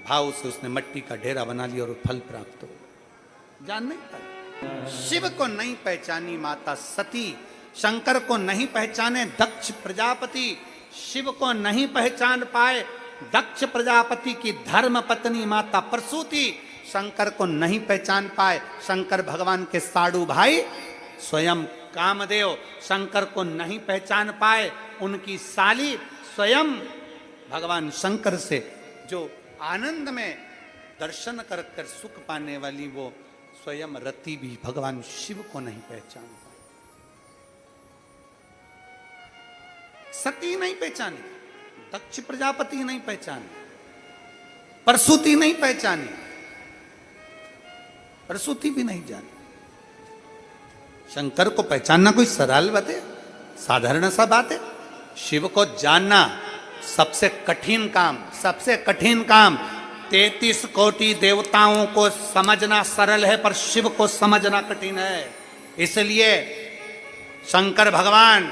S1: भाव से उसने मट्टी का ढेरा बना लिया और फल प्राप्त हो। जान नहीं पाई। शिव को नहीं पहचानी माता सती, शंकर को नहीं पहचाने दक्ष प्रजापति, शिव को नहीं पहचान पाए दक्ष प्रजापति की धर्म पत्नी माता प्रसूति, शंकर को नहीं पहचान पाए शंकर भगवान के साडू भाई स्वयं कामदेव, शंकर को नहीं पहचान पाए उनकी साली स्वयं भगवान शंकर से जो आनंद में दर्शन कर कर सुख पाने वाली वो स्वयं रति भी भगवान शिव को नहीं पहचान पाए। सती नहीं पहचानी, दक्ष प्रजापति नहीं पहचाने, प्रसूति नहीं पहचानी, प्रसूति भी नहीं जानी। शंकर को पहचानना कोई सरल बात है, साधारण सा बात है। शिव को जानना सबसे कठिन काम, सबसे कठिन काम। 33 कोटि देवताओं को समझना सरल है पर शिव को समझना कठिन है। इसलिए शंकर भगवान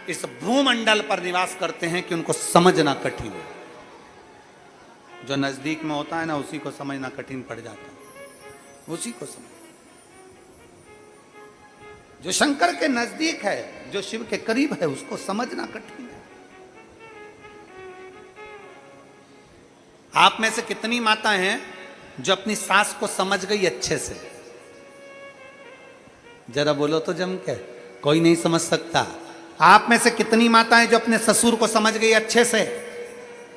S1: इस भूमंडल पर निवास करते हैं कि उनको समझना कठिन है। जो नजदीक में होता है ना उसी को समझना कठिन पड़ जाता है, उसी को समझ। जो शंकर के नजदीक है, जो शिव के करीब है, उसको समझना कठिन है। आप में से कितनी माता हैं जो अपनी सास को समझ गई अच्छे से? जरा बोलो तो जम के, कोई नहीं समझ सकता। आप में से कितनी माताएं जो अपने ससुर को समझ गई अच्छे से?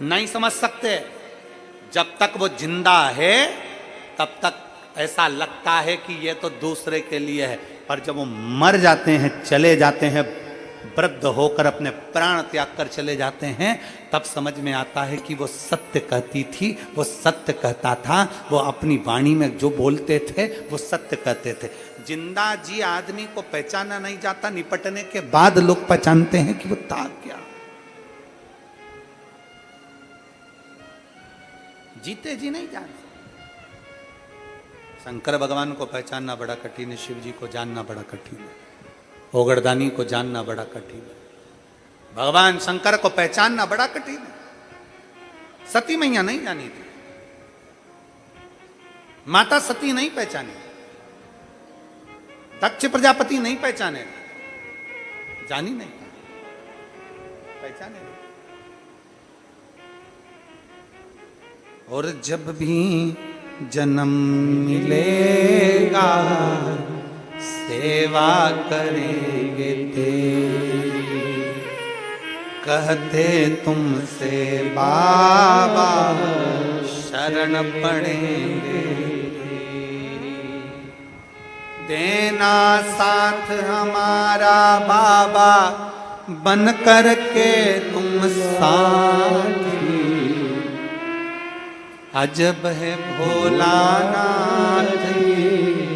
S1: नहीं समझ सकते। जब तक वो जिंदा है तब तक ऐसा लगता है कि ये तो दूसरे के लिए है, पर जब वो मर जाते हैं, चले जाते हैं, वृद्ध होकर अपने प्राण त्याग कर चले जाते हैं, तब समझ में आता है कि वो सत्य कहती थी, वो सत्य कहता था, वो अपनी वाणी में जो बोलते थे वो सत्य कहते थे। जिंदा जी आदमी को पहचाना नहीं जाता, निपटने के बाद लोग पहचानते हैं कि वो था क्या। जीते जी नहीं जानते। शंकर भगवान को पहचानना बड़ा कठिन है, शिव जी को जानना बड़ा कठिन है, ओगरदानी को जानना बड़ा कठिन है, भगवान शंकर को पहचानना बड़ा कठिन है। सती मैया नहीं जानी थी, माता सती नहीं पहचानी, दक्ष प्रजापति नहीं पहचाने, जानी नहीं, पहचाने नहीं। और जब भी जन्म मिलेगा सेवा करेंगे तेरी, कहते तुमसे बाबा शरण पड़ेंगे, देना साथ हमारा बाबा बन कर के तुम साथी, अजब है भोलानाथ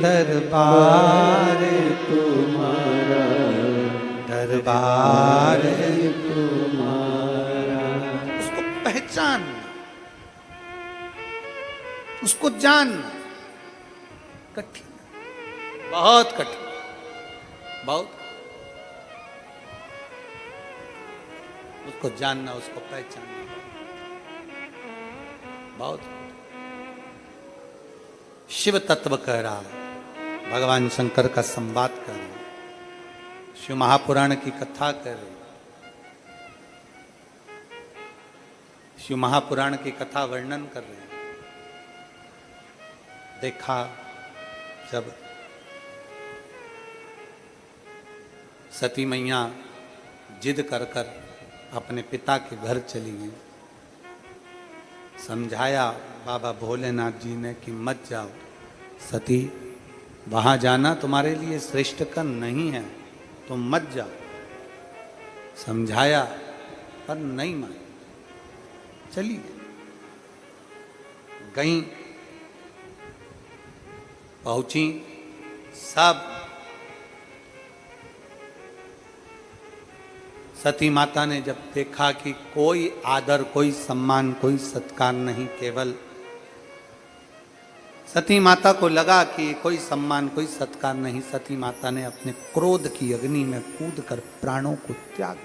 S1: दरबार तुम्हारा, दरबार तुम्हारा। उसको पहचान, उसको जान कठिन, बहुत कठिन, बहुत। उसको जानना, उसको पहचानना बहुत। शिव तत्व कह रहा है, भगवान शंकर का संवाद कर रहे हैं, शिव महापुराण की कथा कर रहे हैं, शिव महापुराण की कथा वर्णन कर रहे हैं। देखा जब सती मैया जिद कर कर अपने पिता के घर चली गई, समझाया बाबा भोलेनाथ जी ने कि मत जाओ सती, वहां जाना तुम्हारे लिए श्रेष्ठ कर्म नहीं है, तुम मत जाओ। समझाया पर नहीं मानी, चली गई, पहुंची, सब सती माता ने जब देखा कि कोई आदर, कोई सम्मान, कोई सत्कार नहीं, केवल सती माता को लगा कि कोई सम्मान, कोई सत्कार नहीं, सती माता ने अपने क्रोध की अग्नि में कूदकर प्राणों को त्याग,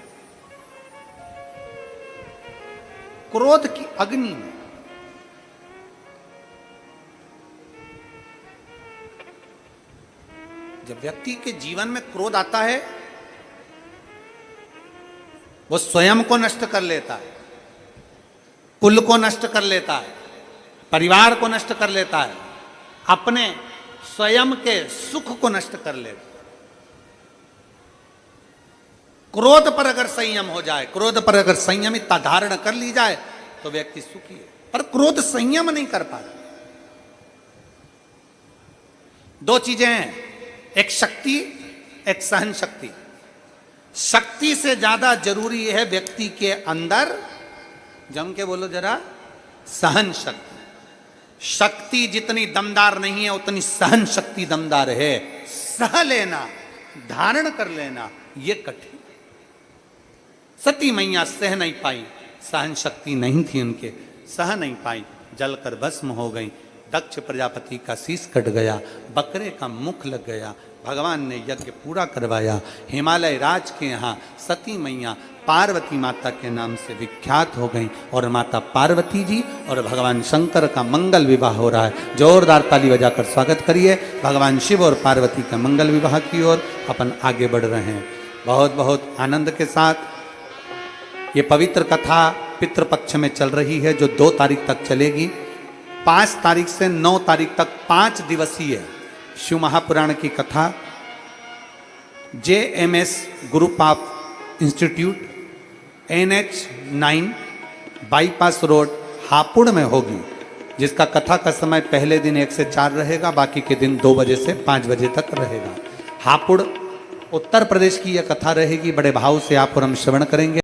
S1: क्रोध की अग्नि में जब व्यक्ति के जीवन में क्रोध आता है, वो स्वयं को नष्ट कर लेता है, कुल को नष्ट कर लेता है, परिवार को नष्ट कर लेता है, अपने स्वयं के सुख को नष्ट कर लेता है। क्रोध पर अगर संयम हो जाए, क्रोध पर अगर संयमितता धारण कर ली जाए तो व्यक्ति सुखी है, पर क्रोध संयम नहीं कर पाता। दो चीजें हैं, एक शक्ति, एक सहन शक्ति। शक्ति से ज्यादा जरूरी है व्यक्ति के अंदर, जम के बोलो जरा, सहन शक्ति। शक्ति जितनी दमदार नहीं है उतनी सहन शक्ति दमदार है। सह लेना, धारण कर लेना, यह कठिन। सती मैया सह नहीं पाई, सहन शक्ति नहीं थी उनके, सह नहीं पाई, जलकर भस्म हो गई। दक्ष प्रजापति का शीश कट गया, बकरे का मुख लग गया, भगवान ने यज्ञ पूरा करवाया। हिमालय राज के यहाँ सती मैया पार्वती माता के नाम से विख्यात हो गई और माता पार्वती जी और भगवान शंकर का मंगल विवाह हो रहा है। जोरदार ताली बजाकर स्वागत करिए भगवान शिव और पार्वती का मंगल विवाह की ओर अपन आगे बढ़ रहे हैं। बहुत बहुत आनंद के साथ ये पवित्र कथा पितृपक्ष में चल रही है, जो 2 तारीख तक चलेगी। 5 तारीख से 9 तारीख तक 5 दिवसीय शिव महापुराण की कथा JMS group of institute NH9 bypass road Hapur में होगी, जिसका कथा का समय पहले दिन 1 से 4 रहेगा, बाकी के दिन 2 बजे से 5 बजे तक रहेगा। हापुड़ उत्तर प्रदेश की यह कथा रहेगी। बड़े भाव से आप और हम श्रवण करेंगे।